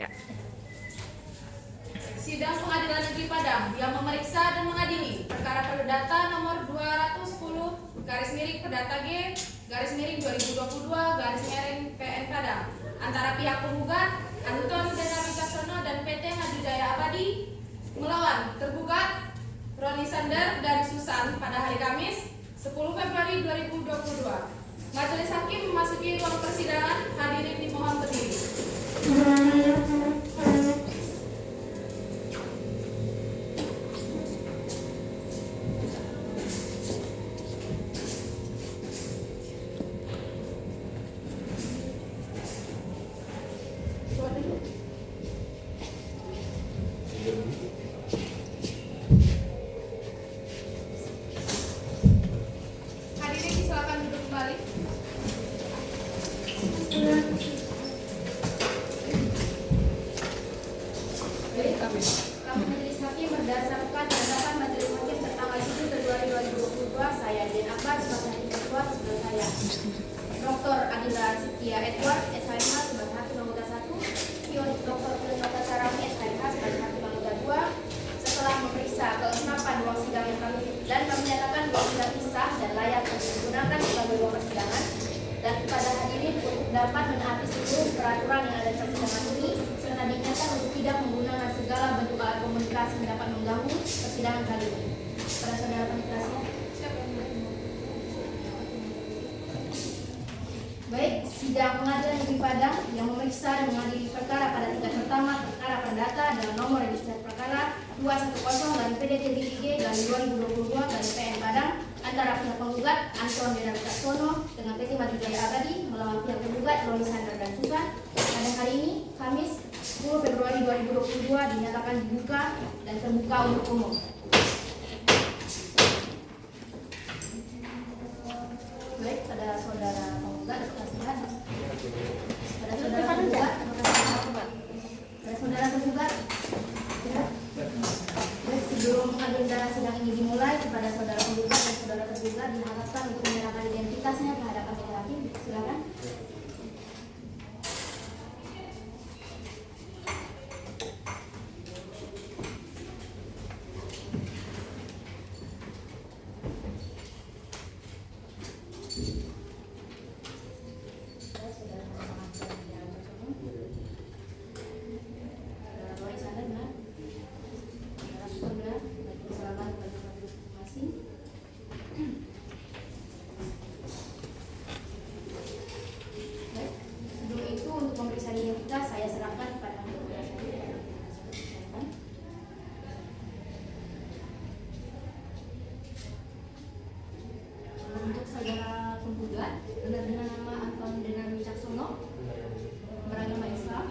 Ya. Sidang Pengadilan Negeri Padang yang memeriksa dan mengadili perkara perdata nomor 210 garis miring perdata G garis miring 2022 garis miring PN Padang antara pihak penggugat Anton Denar Wicaksono dan PT Madijaya Abadi melawan tergugat Roni Sander dan Susan pada hari Kamis 10 Februari 2022. Majelis Hakim memasuki ruang persidangan, hadirin dimohon berdiri. Hadirin silakan duduk kembali. Kami Majelis Hakim berdasarkan tanggapan Majelis Hakim tertanggal 7 Februari 2022, saya Den Akbar sebagai ketua sebelah saya. Dr. Adila Setia Edward, SHMH sebagai Hakim Anggota 1, Dr. Filipata Sarami, SHMH sebagai Hakim Anggota 2. Setelah memeriksa kelengkapan ruang sidang yang kami nyatakan ruang sidang sah dan layak untuk digunakan sebagai ruang persidangan, dan kepada hadirin untuk dapat menaati seluruh peraturan yang ada di persidangan ini serta diingatkan untuk tidak menggunakan segala bentuk alat komunikasi yang dapat mengganggu persidangan kali ini. Pada saudara penjelasannya. Baik, sidang Pengadilan Negeri Padang yang memeriksa dan mengadili perkara pada tingkat pertama perkara perdata dalam nomor registrasi perkara 210 dari PDT BIG dan 2022 dari PN Padang antara pihak penggugat Anton Denar Wicaksono dengan PT Madijaya Abadi melawan pihak penggugat Roni Sander dan Susan pada hari ini Kamis 10 Februari 2022 dinyatakan dibuka dan terbuka untuk umum. Baik, pada saudara penggugat apakah silakan? Pada saudara penggugat apakah silakan? Pada saudara penggugat. Baik, sebelum agenda sidang ini dimulai, kepada saudara penggugat dan saudara tergugat diharapkan untuk menyerahkan identitasnya ke hadapan majelis hakim. Silakan. Sebelum itu untuk pemeriksaan identitas saya serahkan kepada saudara saya. Untuk saudara penggugat dengan nama Anton Denar Wicaksono, beragama Islam,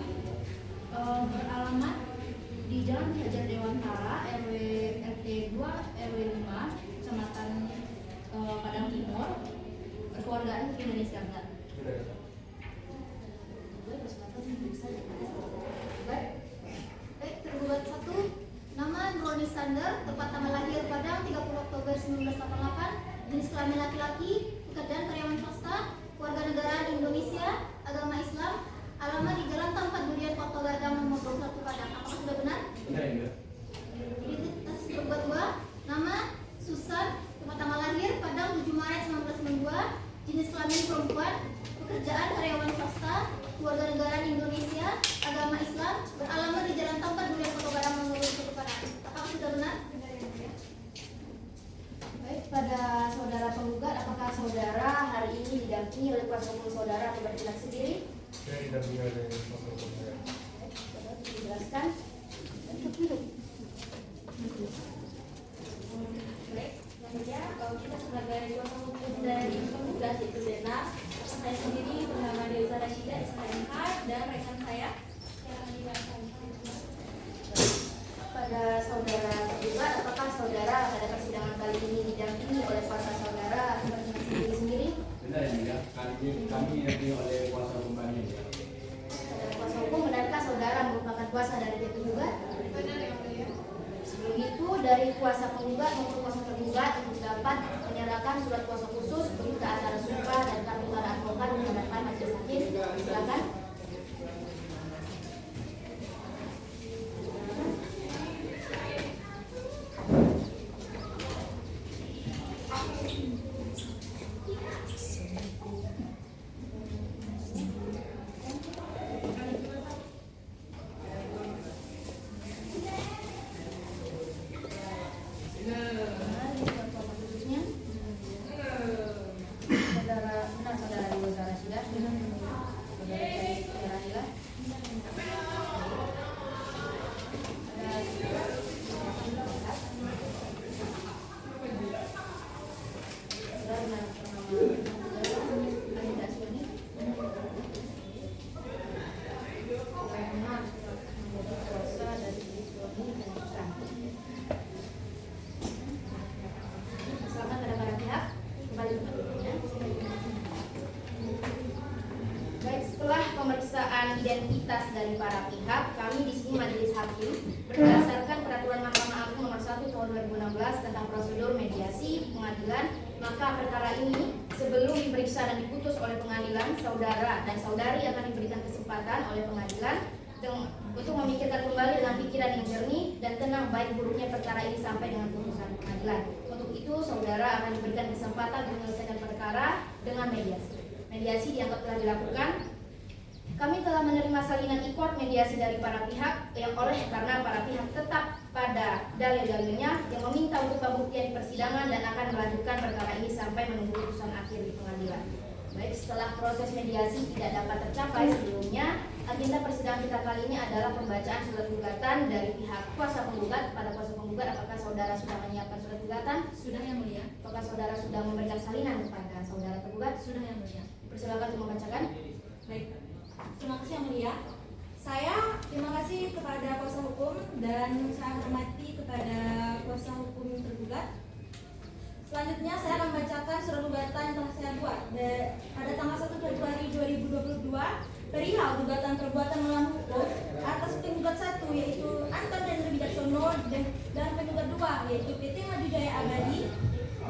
beralamat di Jalan Ki Hajar Dewantara, RW RT 2 RW 5, Kecamatan Padang Timur, kekeluargaan Indonesia Barat. Baik, tergugat 1, nama Roni Sander, tempat tanggal lahir Padang 30 Oktober 1988, jenis kelamin laki-laki, pekerjaan karyawan swasta, warga negara Indonesia, agama Islam, alamat di Jalan Tampak Durian Kota Gadang nomor 21 Padang. Apakah sudah benar? Benar, ya. Identitas tergugat 2, nama Susan, tempat tanggal lahir Padang 7 Maret 1992, jenis kelamin perempuan, pekerjaan karyawan swasta, warga negara Indonesia, agama Islam, beralamat di Jalan Tampak Durian Kota Gadang nomor 21 Padang. Apakah sudah benar? Benar, ya. Baik, pada saudara penggugat, apakah saudara hari ini didampingi oleh kuasa hukum saudara atau bertindak sendiri? Saya didampingi oleh kuasa hukum saya. Baik, saudara dijelaskan. Baik, yang mulia, kita sebagai kuasa hukum dari penggugat yaitu Dennar, saya sendiri bernama Deza Rashida SHMH dan rekan saya yang akan dibacakan. Pada saudara tergugat, apakah saudara pada persidangan kali ini didampingi oleh kuasa saudara atau bertindak sendiri-sendiri? Benar, ya. Kali ini kami didampingi oleh kuasa hukum kami. Pada kuasa hukum, benarkah saudara merupakan kuasa dari pihak tergugat? Benar, ya mulia. Sebelum itu, dari kuasa penggugat maupun kuasa tergugat untuk dapat menyerahkan surat kuasa khusus berita acara sumpah dan kartu tanda advokat di hadapan majelis hakim. Silakan. soliditas dari para pihak, kami di sini Majelis Hakim berdasarkan Peraturan Mahkamah Agung Nomor 1 Tahun 2016 tentang prosedur mediasi di pengadilan, maka perkara ini sebelum diperiksa dan diputus oleh pengadilan, saudara dan saudari akan diberikan kesempatan oleh pengadilan untuk memikirkan kembali dengan pikiran yang jernih dan tenang baik buruknya perkara ini sampai dengan putusan pengadilan. Untuk itu, saudara akan diberikan kesempatan untuk menyelesaikan perkara dengan mediasi. Mediasi dianggap telah dilakukan. Kami telah menerima salinan e-court mediasi dari para pihak yang karena para pihak tetap pada dalil-dalilnya yang meminta untuk pembuktian di persidangan dan akan melanjutkan perkara ini sampai menunggu putusan akhir di pengadilan. Baik, setelah proses mediasi tidak dapat tercapai sebelumnya, agenda persidangan kita kali ini adalah pembacaan surat gugatan dari pihak kuasa penggugat kepada kuasa penggugat. Apakah saudara sudah menyiapkan surat gugatan? Sudah, Yang Mulia. Apakah saudara sudah memberikan salinan kepada saudara tergugat? Sudah, Yang Mulia. Persilakan untuk membacakan. Baik. Terima kasih, Yang Mulia. Saya terima kasih kepada kuasa hukum dan saya hormati kepada kuasa hukum tergugat. Selanjutnya saya akan membacakan surat gugatan yang telah saya buat pada tanggal 1 Februari 2022 perihal gugatan perbuatan melawan hukum atas penggugat 1 yaitu Anton Hendro Wicaksono dan penggugat 2 yaitu PT Maju Jaya Abadi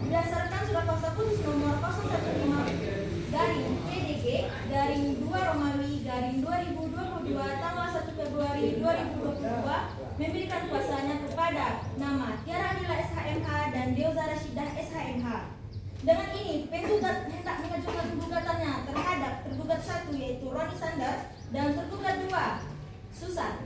berdasarkan surat kuasa khusus nomor 015 garing PDG garing 2 Romawi garing 2022 tanggal 1 Februari 2022 memberikan kuasanya kepada nama Tiara Adila SHMH dan Deoza Rashidah SHMH. Dengan ini, penggugat hendak mengajukan gugatannya terhadap tergugat 1 yaitu Roni Sandar dan tergugat 2 Susan.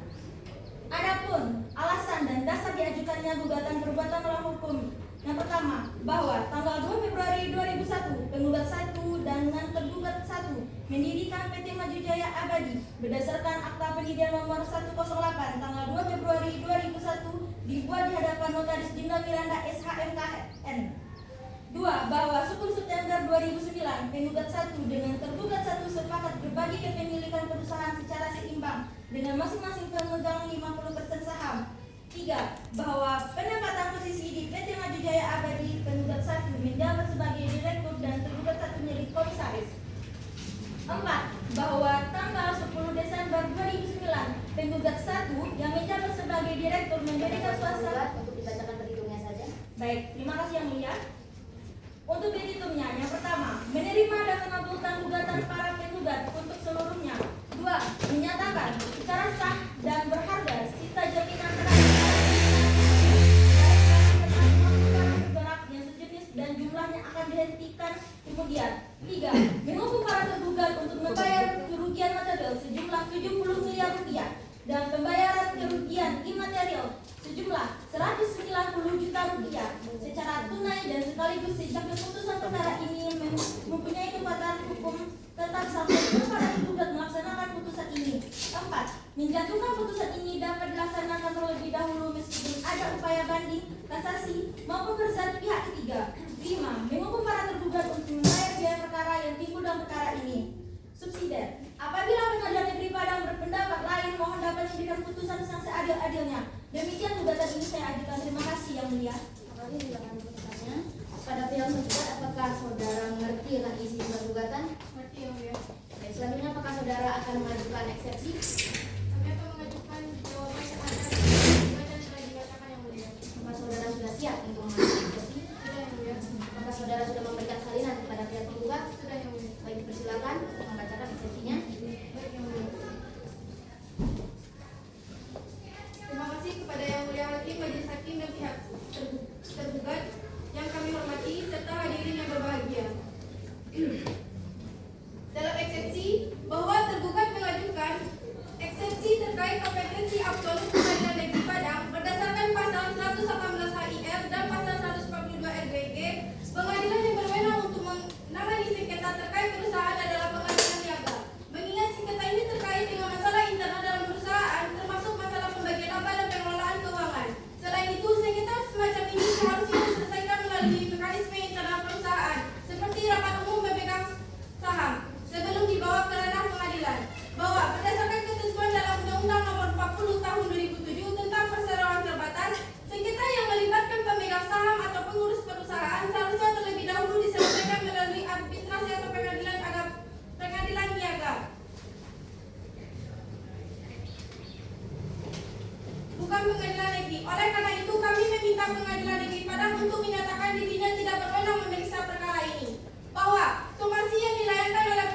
Adapun alasan dan dasar diajukannya gugatan perbuatan melawan hukum. Yang pertama, bahwa tanggal 2 Februari 2001, penggugat 1 dan tergugat 1 mendirikan PT Maju Jaya Abadi berdasarkan Akta Pendirian nomor 108 tanggal 2 Februari 2001 dibuat di hadapan Notaris Jenderal Miranda SHMKN. 2. Bahwa 10 September 2009, penggugat 1 dengan tergugat 1 sepakat berbagi kepemilikan perusahaan secara seimbang dengan masing-masing pemegang 50% saham. 3. Bahwa penempatan posisi di PT Maju Jaya Abadi penggugat 1 menjabat sebagai direktur dan tergugat 1 menjadi komisaris. 4. Bahwa tanggal 10 Desember 2009 penggugat 1 yang menjabat sebagai direktur memberikan suasana Untuk dibacakan petitumnya saja. Baik, terima kasih Yang Mulia. Untuk petitumnya, yang pertama, menerima dan mengabulkan gugatan para penggugat untuk seluruhnya. 2. Menyatakan secara sah dan berharga sisa jaminan bergerak yang sejenis dan jumlahnya akan dihentikan kemudian. 3. Menghukum para tergugat untuk membayar kerugian material sejumlah 70 miliar rupiah dan pembayaran kerugian imaterial sejumlah 190 juta rupiah secara tunai dan sekaligus sejak keputusan perkara ini mempunyai kekuatan hukum tetap sampai kepada tergugat melaksanakan putusan ini. 4. Menjatuhkan putusan ini dapat dilaksanakan terlebih dahulu meskipun ada upaya banding, kasasi maupun keresahan pihak ketiga. 5. Menghukum para tergugat untuk membayar biaya perkara yang timbul dalam perkara ini. Subsidiar. Apabila pengadilan negeri Padang berpendapat lain, mohon dapat memberikan putusan yang seadil-adilnya. Demikian gugatan ini saya ajukan. Terima kasih Yang Mulia. Terima kasih. Silakan putusannya. Pada pihak tergugat, apakah saudara mengerti dengan isi surat gugatan? Mengerti, Yang Mulia. Baik, selanjutnya apakah saudara akan mengajukan eksepsi? Kami akan mengajukan jawaban terhadap gugatan yang telah dibacakan, Yang Mulia. Apakah saudara sudah siap untuk mengajukan eksepsi? Sudah, Yang Mulia. Apakah saudara sudah memberikan salinan kepada pihak penggugat? Sudah, Yang Mulia. Baik, persilakan untuk membacakan eksepsinya. Baik, Yang Mulia. Terima kasih kepada Yang Mulia Hakim, Majelis Hakim dan pihak tergugat. negeri. Oleh karena itu kami meminta Pengadilan Negeri Padang untuk menyatakan dirinya tidak berwenang memeriksa perkara ini. Bahwa somasi yang dilayangkan oleh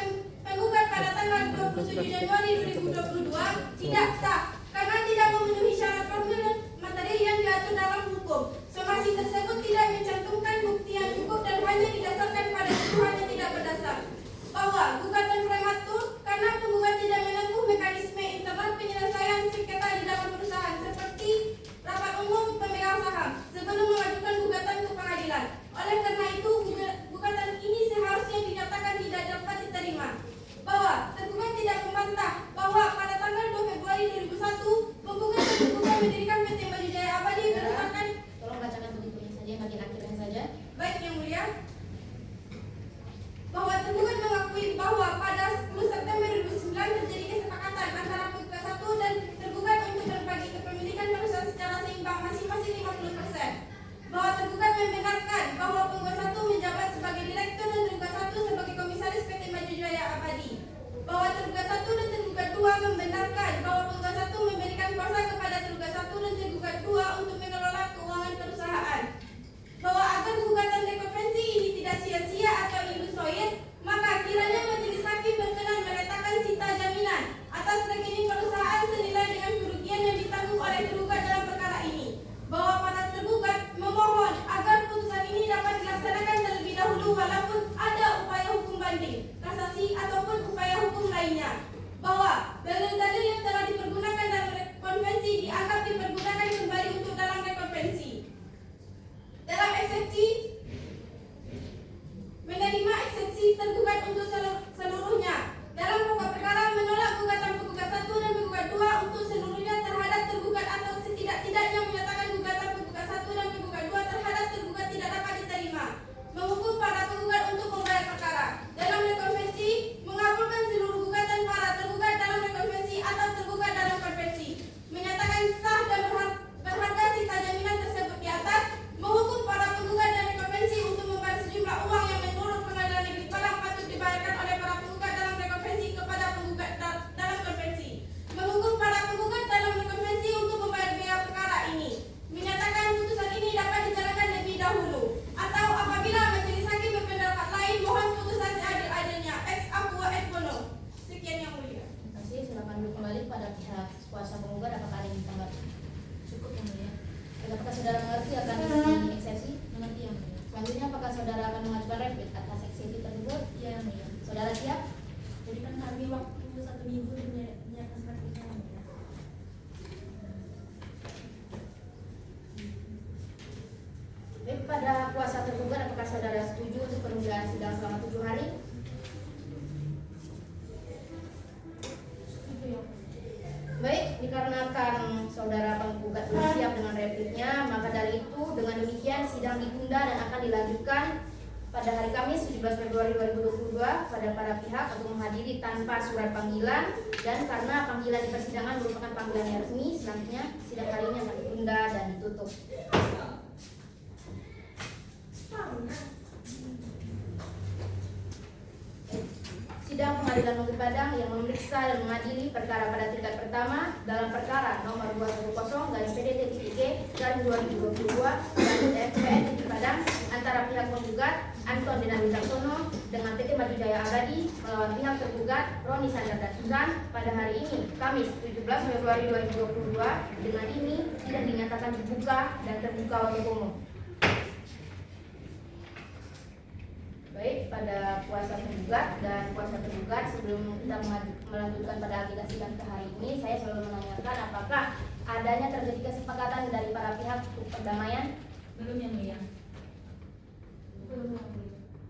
penggugat pada tanggal 27 Januari 2022 tidak sah karena tidak memenuhi syarat formil dan materi yang diatur dalam hukum. Somasi tersebut tidak mencantumkan bukti yang cukup dan hanya didasarkan pada tuduhan yang tidak berdasar. Bahwa gugatan prematur karena penggugat tidak menempuh mekanisme internal penyelesaian sengketa di dalam perusahaan seperti rapat umum pemegang saham sebelum mengajukan gugatan ke pengadilan. Oleh karena itu gugatan ini seharusnya dinyatakan tidak dapat diterima. Bahwa tergugat tidak membantah bahwa pada tanggal 2 Februari 2001 penggugat dan tergugat mendirikan PT Baju Jaya Abadi berdasarkan. Tolong bacakan begitu saja, bagian akhirnya saja. Baik yang mulia. Bahwa tergugat mengakui bahwa pada 10 September 2009 terjadi kesepakatan antara penggugat 1 dan tergugat untuk berbagi kepemilikan perusahaan secara seimbang masing-masing 50%. Bahwa tergugat membenarkan bahwa penggugat 1 menjabat sebagai direktur dan tergugat 1 sebagai komisaris PT Baju Jaya Abadi. Bahwa tergugat 1 dan tergugat 2 membenarkan bahwa penggugat 1 memberikan kuasa kepada tergugat 1 dan tergugat 2 untuk mengelola keuangan perusahaan. Bahwa agar gugatan rekonvensi ini tidak sia-sia atau ilusoid, maka kiranya majelis hakim berkenan meletakkan sita jaminan atas rekening perusahaan senilai dengan kerugian yang ditanggung oleh tergugat dalam perkara ini. Bahwa para tergugat memohon agar putusan ini dapat dilaksanakan terlebih dahulu walaupun ada upaya hukum banding, kasasi ataupun upaya hukum lainnya. Bahwa dalil-dalil yang telah dipergunakan dalam rekonvensi dianggap dipergunakan kembali untuk dalam rekonvensi. Dalam eksepsi menerima eksepsi tergugat untuk seluruhnya. Dalam pokok perkara menolak gugatan penggugat 1 dan penggugat 2 untuk seluruhnya terhadap tergugat atau setidak-tidaknya menyatakan gugatan penggugat 1 dan penggugat 2 terhadap tergugat tidak dapat diterima. Menghukum para penggugat untuk membayar perkara. Dalam rekonvensi mengabulkan seluruh gugatan para tergugat dalam rekonvensi atau tergugat dalam konvensi. Menyatakan sah dan berharga sita jaminan tersebut di atas. Menghukum para penggugat dan rekonvensi untuk membayar sejumlah uang yang menurut Pengadilan Negeri Padang patut dibayarkan oleh para penggugat dalam rekonvensi kepada penggugat dalam konvensi. Menghukum para penggugat dalam rekonvensi untuk membayar biaya perkara ini. Menyatakan putusan ini dapat dijalankan lebih dahulu. Atau apabila majelis hakim berpendapat lain, mohon putusan seadil-adilnya. Ex aqua et bono. Sekian yang mulia. Terima kasih. Silakan dulu kembali pada pihak kuasa penggugat. Apakah ada yang ditambah? Cukup yang mulia. Apakah saudara mengerti akan isi eksepsi? Mengerti yang mulia. Selanjutnya, apakah saudara akan mengajukan replik atas eksepsi tersebut? Iya yang mulia. Saudara siap? Jadi kan kami waktu 1 minggu menyiapkan sertifikat yang mulia. Baik, pada kuasa tergugat, apakah saudara setuju untuk penundaan sidang selama 7 hari? Setuju ya. Baik, dikarenakan saudara penggugat belum siap dengan repliknya, maka dari itu dengan demikian sidang ditunda dan akan dilanjutkan pada hari Kamis 17 Februari 2022 pada para pihak untuk menghadiri tanpa surat panggilan, dan karena panggilan di persidangan merupakan panggilan yang resmi, selanjutnya sidang hari ini akan ditunda dan ditutup. Sidang Pengadilan Negeri Padang yang memeriksa dan mengadili perkara pada tingkat pertama dalam perkara nomor 210-PDT-G-2022 dan PN Negeri Padang antara pihak penggugat Anton Dinar Wicaksono dengan PT Baju Jaya Abadi melawan pihak tergugat Roni Sandar dan Susan pada hari ini Kamis 17 Februari 2022. Dengan ini sidang dinyatakan dibuka dan terbuka untuk umum. Baik, pada kuasa penggugat dan kuasa tergugat, sebelum kita melanjutkan pada agenda sidang ke hari ini, saya selalu menanyakan apakah adanya terjadi kesepakatan dari para pihak untuk perdamaian? Belum yang mulia.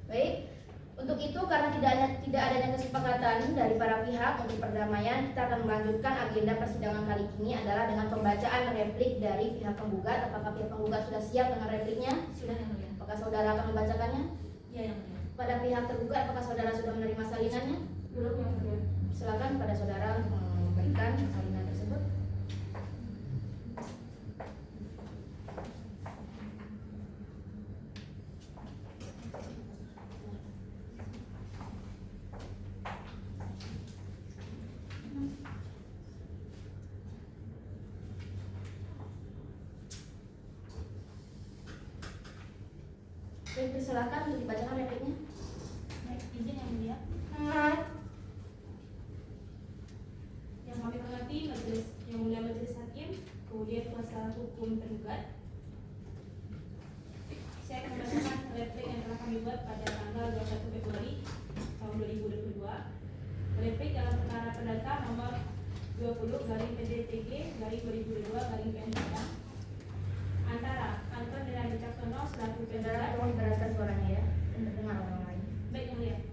Baik, untuk itu karena tidak adanya kesepakatan dari para pihak untuk perdamaian, kita akan melanjutkan agenda persidangan kali ini adalah dengan pembacaan replik dari pihak penggugat. Apakah pihak penggugat sudah siap dengan repliknya? Sudah yang mulia. Apakah saudara akan membacakannya? Iya yang mulia. Pada pihak tergugat, apakah saudara sudah menerima salinannya? Belum yang mulia. Silakan pada saudara untuk memberikan salinan tersebut. Baik, persilakan untuk dibacakan repliknya. Baik, izin yang mulia. Yang kami hormati yang mulia majelis hakim, kemudian kuasa hukum tergugat. Saya akan membacakan replik yang telah kami buat pada tanggal 21 Februari tahun 2022. Replik dalam perkara perdata nomor 20/PDTG/2022/PN Padang antara Anton Denan Wicaksono selaku Saudara, pendarat. tolong beraskan suaranya ya, dengar orang lain. Baik, yang mulia.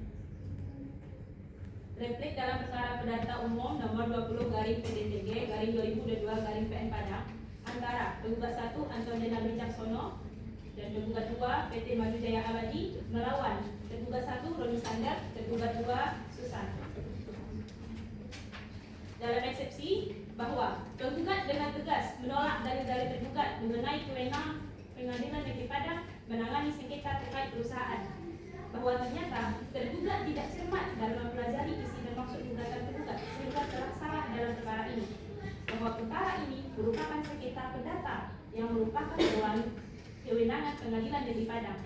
Replik dalam perkara perdata umum nomor 20/PDTG/2022/PN Padang antara penggugat 1 Anton Denan Wicaksono dan tergugat 2 PT Maju Jaya Abadi melawan tergugat 1 Roni Sandar, tergugat 2 Susan. Dalam eksepsi bahwa penggugat dengan tegas menolak dalil-dalil tergugat mengenai kewenangan Pengadilan Negeri Padang menangani sengketa terkait perusahaan, bahwa ternyata tergugat tidak cermat dalam mempelajari isi dan maksud gugatan tergugat sehingga telah salah dalam perkara ini, bahwa perkara ini merupakan sengketa perdata yang merupakan kewenangan Pengadilan Negeri Padang,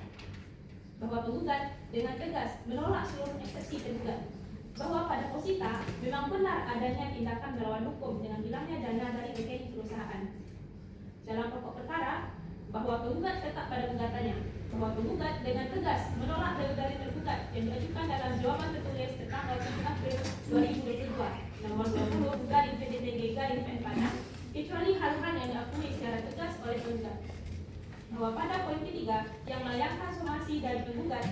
bahwa penggugat dengan tegas menolak seluruh eksepsi tergugat, bahwa pada posita memang benar adanya tindakan melawan hukum dengan hilangnya dana dari rekening perusahaan. Dalam pokok perkara, bahwa penggugat tetap pada gugatannya, bahwa penggugat dengan tegas menolak dalil-dalil tergugat yang diajukan dalam jawaban tertulis tertanggal 7 April 2022 nomor 20/PDTG/PN Padang, kecuali hal-hal yang diakui secara tegas oleh penggugat, bahwa pada poin ketiga yang melayangkan somasi dari penggugat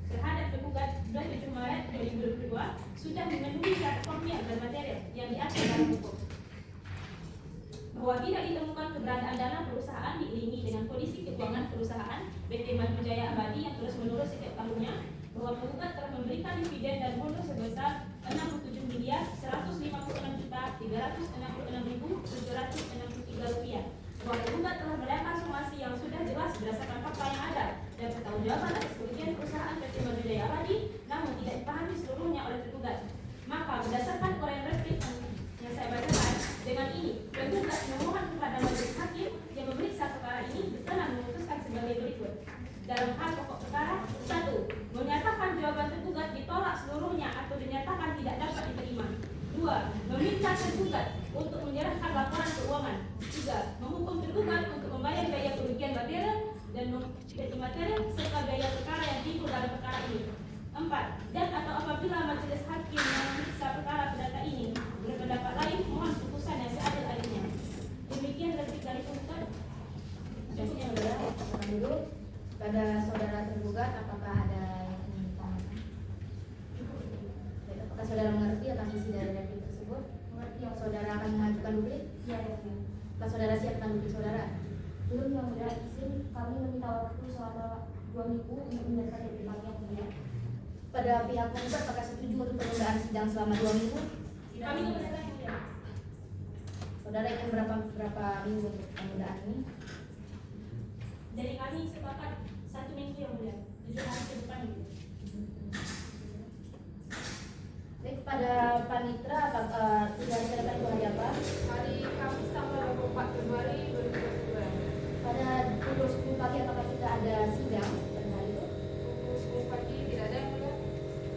terhadap penggugat 27 Maret 2022 sudah memenuhi syarat formil dan material yang diatur dalam hukum, bahwa tidak ditemukan keberadaan dana perusahaan diiringi dengan kondisi keuangan perusahaan PT Maju Jaya Abadi yang terus-menerus setiap tahunnya, bahwa penggugat telah memberikan dividen dan bonus sebesar 67.366.366.763 rupiah, bahwa penggugat telah melayangkan somasi yang sudah jelas berdasarkan fakta yang ada dan pertanggungjawaban atas kerugian perusahaan PT Maju Jaya Abadi, namun tidak dipahami seluruhnya oleh tergugat. Maka berdasarkan uraian replik yang saya bacakan, dengan ini penggugat memohon kepada majelis hakim yang memeriksa perkara ini berkenan memutuskan sebagai berikut. Dalam hal pokok perkara, 1. Menyatakan jawaban tergugat ditolak seluruhnya atau dinyatakan tidak dapat diterima. 2. Meminta tergugat untuk menyerahkan laporan keuangan. 3. Menghukum tergugat untuk membayar biaya kerugian material dan material serta biaya perkara yang timbul dalam perkara ini. 4. Dan atau apabila majelis hakim yang memeriksa perkara perdata ini berpendapat lain, mohon putusan yang seadil-adilnya. Demikian replik dari penggugat. Contohnya adalah katakan dulu pada saudara tergugat, apakah ada yang ingin ditambahkan? Baik, apakah saudara mengerti akan isi dari replik tersebut? Mengerti yang Saudara akan mengajukan duplik? Ya, ya. Apakah saudara siapkan duplik saudara? Belum yang mulia, izin kami meminta waktu selama 2 minggu untuk menyiapkan replik kami yang mulia. Pada pihak penggugat apakah setuju untuk penundaan sidang selama 2 minggu? Kami kepada yang mulia. Saudara ingin berapa minggu untuk penundaan ini? Dari kami sepakat 1 minggu yang mulia, 7 hari ke depan gitu. Baik, pada panitra apakah sudah diserahkan itu hari apa? Hari Kamis tanggal 24 Februari 2022. Pada pukul 10 pagi apakah kita ada sidang pada hari itu? Pukul 10 pagi tidak ada yang mulia.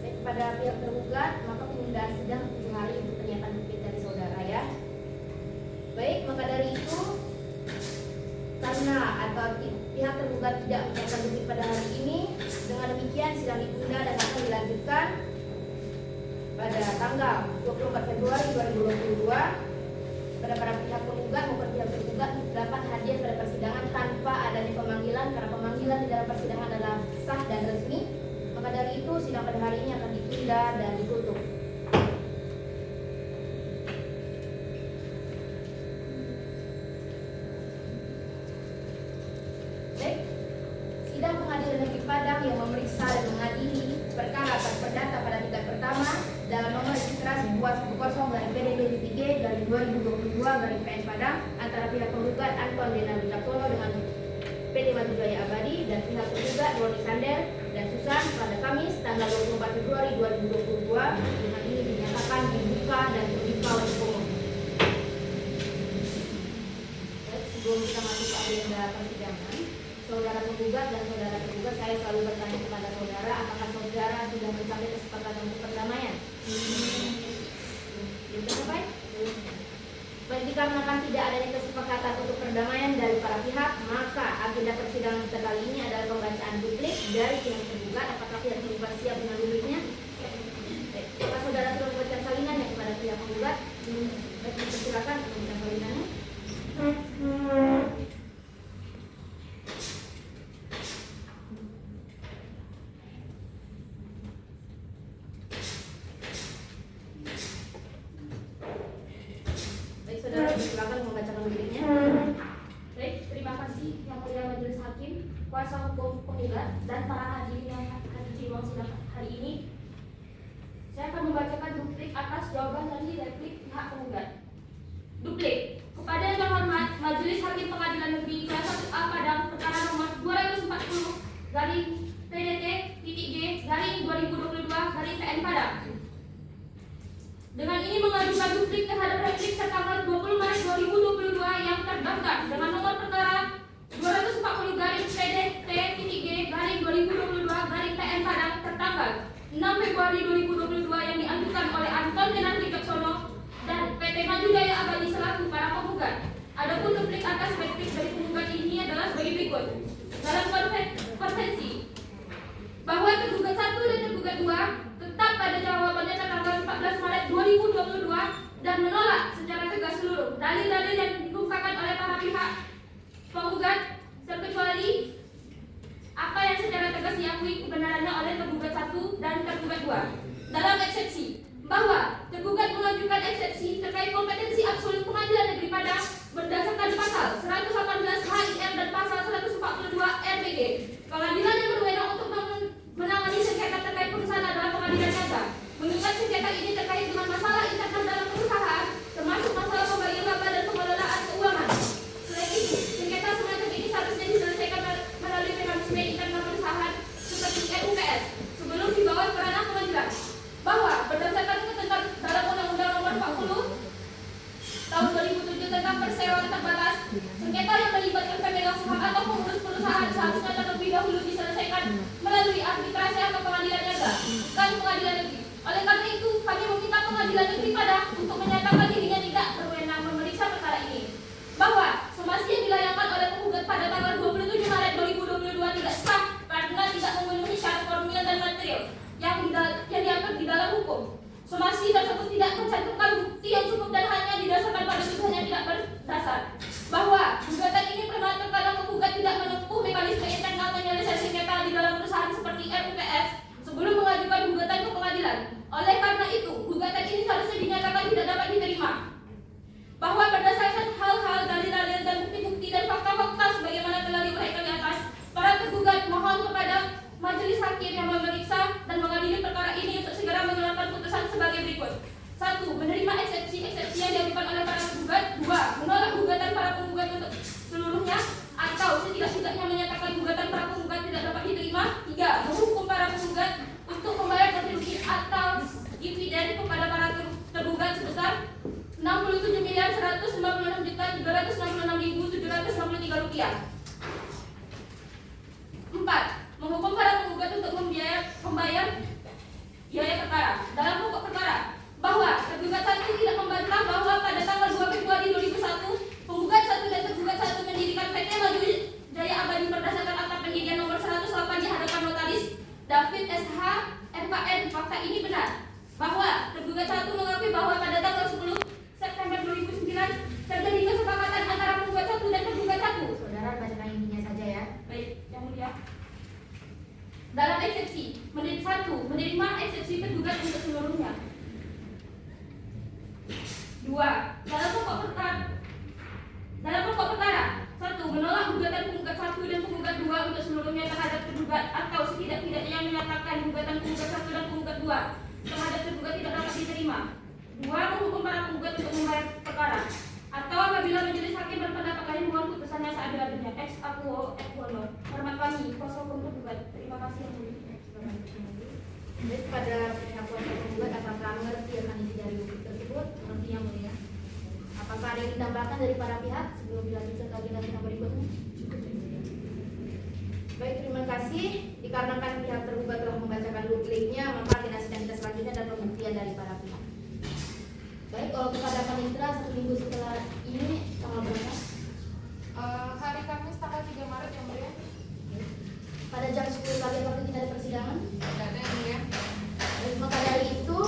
Baik, pada pihak tergugat maka penundaan sidang 7 hari untuk penyiapan duplik dari saudara ya. Baik, maka dari itu karena atau pihak tergugat tidak menyiapkan duplik pada hari ini, dengan demikian sidang ditunda dan akan dilanjutkan pada tanggal 24 Februari 2022 pada para pihak penggugat maupun pihak tergugat dapat hadir pada persidangan tanpa adanya pemanggilan, karena pemanggilan di dalam persidangan adalah sah dan resmi. Maka dari itu sidang pada hari ini akan ditunda dan ditutup. Baik, sidang pengadilan negeri Padang yang memeriksa dan mengadili perkara atas perdata pada tingkat pertama dalam nomor registrasi 210/PDD3/2022/PN Padang antara pihak penggugat Anton Denan Wicaksono dengan PT Maju Jaya Abadi dan pihak penggugat Roni Sandar dan Susan pada Kamis tanggal 24 Februari 2022 dengan ini dinyatakan dibuka dan terbuka untuk umum. Baik, sebelum kita masuk ke agenda persidangan, saudara penggugat dan saudara tergugat, saya selalu bertanya kepada saudara, apakah saudara sudah mencapai kesepakatan untuk perdamaian? Sampai? Baik, dikarenakan tidak adanya kesepakatan untuk perdamaian dari para pihak, maka agenda persidangan kita kali ini adalah pembacaan duplik dari pihak tergugat. Apakah pihak tergugat siap dengan dupliknya? Baik, apakah saudara sudah membaca salinannya kepada pihak penggugat? Baik, silakan membaca salinannya. Baik, saudara silakan membacakan dupliknya. Baik, terima kasih Yang Mulia Majelis Hakim, kuasa hukum penggugat, dan para hadirin yang hadir di ruang sidang hari ini. Saya akan membacakan duplik atas jawaban dari replik pihak penggugat. Duplik. Kepada Yang Terhormat Majelis Hakim Pengadilan Negeri Kelas 1A Padang, perkara nomor 240/PDT-G/2022/PN Padang. Dengan ini mengajukan duplik terhadap replik tertanggal 20 Maret 2022 yang terdaftar dengan nomor perkara 240/PDT-G/2022/PN Padang tertanggal 6 Februari 2022 yang diajukan oleh Anton Denardi Caksono dan PT Maju Jaya Abadi selaku para penggugat. Adapun duplik atas replik dari penggugat ini adalah sebagai berikut. Dalam konvensi bahwa tergugat 1 dan tergugat 2 tetap pada jawabannya tertanggal 14 Maret 2022 dan menolak secara tegas seluruh dalil-dalil yang dikemukakan oleh para pihak penggugat terkecuali apa yang secara tegas diakui kebenarannya oleh tergugat 1 dan tergugat 2. Dalam eksepsi bahwa tergugat mengajukan eksepsi terkait kompetensi absolut Pengadilan Negeri Padang berdasarkan pasal 118 HIM dan pasal 142 RPG. Pengadilan yang berwenang untuk menangani sengketa terkait perusahaan adalah Pengadilan Negara. Mengingat sengketa ini terkait dengan masalah internal dalam perusahaan, termasuk masalah pembagian laba dan pengelolaan keuangan. Selain itu, sengketa semacam ini seharusnya diselesaikan melalui mekanisme internal perusahaan seperti RUPS sebelum dibawa ke ranah pengadilan. Bahwa berdasarkan ketentuan dalam Undang-Undang Nomor 40 Tahun 2007 tentang persewaan terbatas, sengketa yang melibatkan pemegang saham atau pengurus perusahaan seharusnya terlebih dahulu diselesaikan melalui arbitrase atau pengadilan negara, bukan pengadilan negeri. Oleh karena itu, kami meminta Pengadilan Negeri Padang untuk menyatakan dirinya tidak berwenang memeriksa perkara ini. Bahwa somasi yang dilayangkan oleh penggugat pada tanggal 27 Maret 2022 tidak sah karena tidak memenuhi syarat formil dan material yang diatur di dalam hukum. Somasi tersebut tidak mencantumkan bukti yang cukup dan hanya didasarkan pada tuduhan yang tidak berdasar. Bahwa gugatan ini prematur karena penggugat tidak menempuh mekanisme internal penyelesaian sengketa di dalam perusahaan seperti RUPS sebelum mengajukan gugatan ke pengadilan. Oleh karena itu, gugatan ini seharusnya dinyatakan tidak dapat diterima. Bahwa berdasarkan hal-hal dalil-dalil dan bukti-bukti dan fakta-fakta sebagaimana telah diuraikan di atas, para tergugat mohon kepada Majelis Hakim yang memeriksa dan mengadili perkara ini untuk segera mengeluarkan putusan sebagai berikut. 1. Menerima eksepsi yang diajukan oleh para penggugat. 2. Menolak gugatan para penggugat untuk seluruhnya atau setidak-tidaknya menyatakan gugatan para penggugat tidak dapat diterima. 3. Menghukum para penggugat untuk membayar ganti rugi atau dividen kepada para tergugat sebesar 67.196.366.763 rupiah. 4. Menghukum para penggugat untuk membayar biaya perkara. Dalam pokok perkara bahwa tergugat 1 tidak membantah bahwa pada tanggal 2 Februari 2001 penggugat 1 dan tergugat 1 mendirikan PT Maju Jaya Abadi berdasarkan akta pendirian nomor 108 di hadapan notaris David SH MKN. Fakta ini benar. Bahwa tergugat 1 mengakui bahwa pada tanggal 10 September 2009 terjadi kesepakatan antara penggugat 1 dan tergugat 1. Saudara bacakan intinya saja ya. Baik, Yang Mulia. Dalam eksepsi, menerima eksepsi tergugat untuk seluruhnya. 2. Dalam pokok perkara 1. Menolak gugatan penggugat 1 dan penggugat 2 untuk seluruhnya terhadap tergugat atau setidak-tidaknya menyatakan gugatan penggugat 1 dan penggugat 2 terhadap tergugat tidak dapat diterima. 2. Menghukum para penggugat untuk membayar perkara atau apabila majelis hakim berpendapat lain mohon putusannya seadil-adilnya. Ex aequo et bono. Hormat kami, kuasa hukum tergugat. Terima kasih Yang Mulia. Baik, pada pihak kuasa penggugat apakah mengerti akan isi dari bukti tersebut? Mengerti Yang Mulia. Apakah ada yang ditambahkan dari para pihak sebelum dilanjutkan ke agenda sidang berikutnya? Baik, terima kasih. Dikarenakan pihak tergugat telah membacakan dupliknya, maka agenda sidang kita selanjutnya adalah pembuktian dari para pihak. Baik, kalau kepada panitera 1 minggu setelah ini tanggal berapa? Hari Kamis tanggal 3 Maret yang mulia. Pada jam 10 pagi waktu kita ada persidangan. Tidak ada yang mulia. Baik, maka dari itu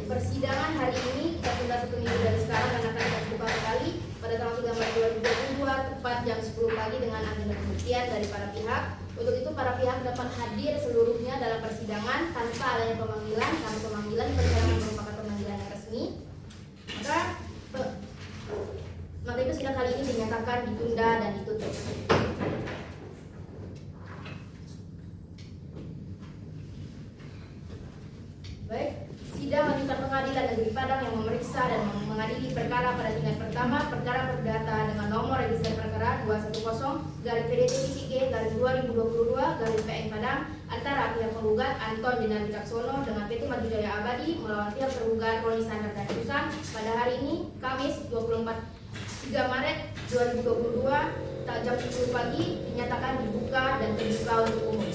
persidangan hari ini kita tunda 1 minggu dari sekarang dan akan kita buka kembali pada tanggal 3 Maret 2022 tepat jam 10 pagi dengan agenda pembuktian dari para pihak. Untuk itu para pihak dapat hadir seluruhnya dalam persidangan tanpa adanya pemanggilan karena pemanggilan persidangan merupakan pemanggilan yang resmi. Maka itu sidang kali ini dinyatakan ditunda dan ditutup. Baik, sidang lanjutan pengadilan negeri Padang yang memeriksa dan mengadili perkara pada tingkat pertama perkara perdata dengan nomor register perkara 210-PDT-G-2022-PN Padang antara pihak penggugat Anton Dinar Wicaksono dengan PT Maju Jaya Abadi melawan pihak tergugat Roni Sandar dan Susan pada hari ini Kamis 3 Maret 2022 jam 10 pagi dinyatakan dibuka dan terbuka untuk umum.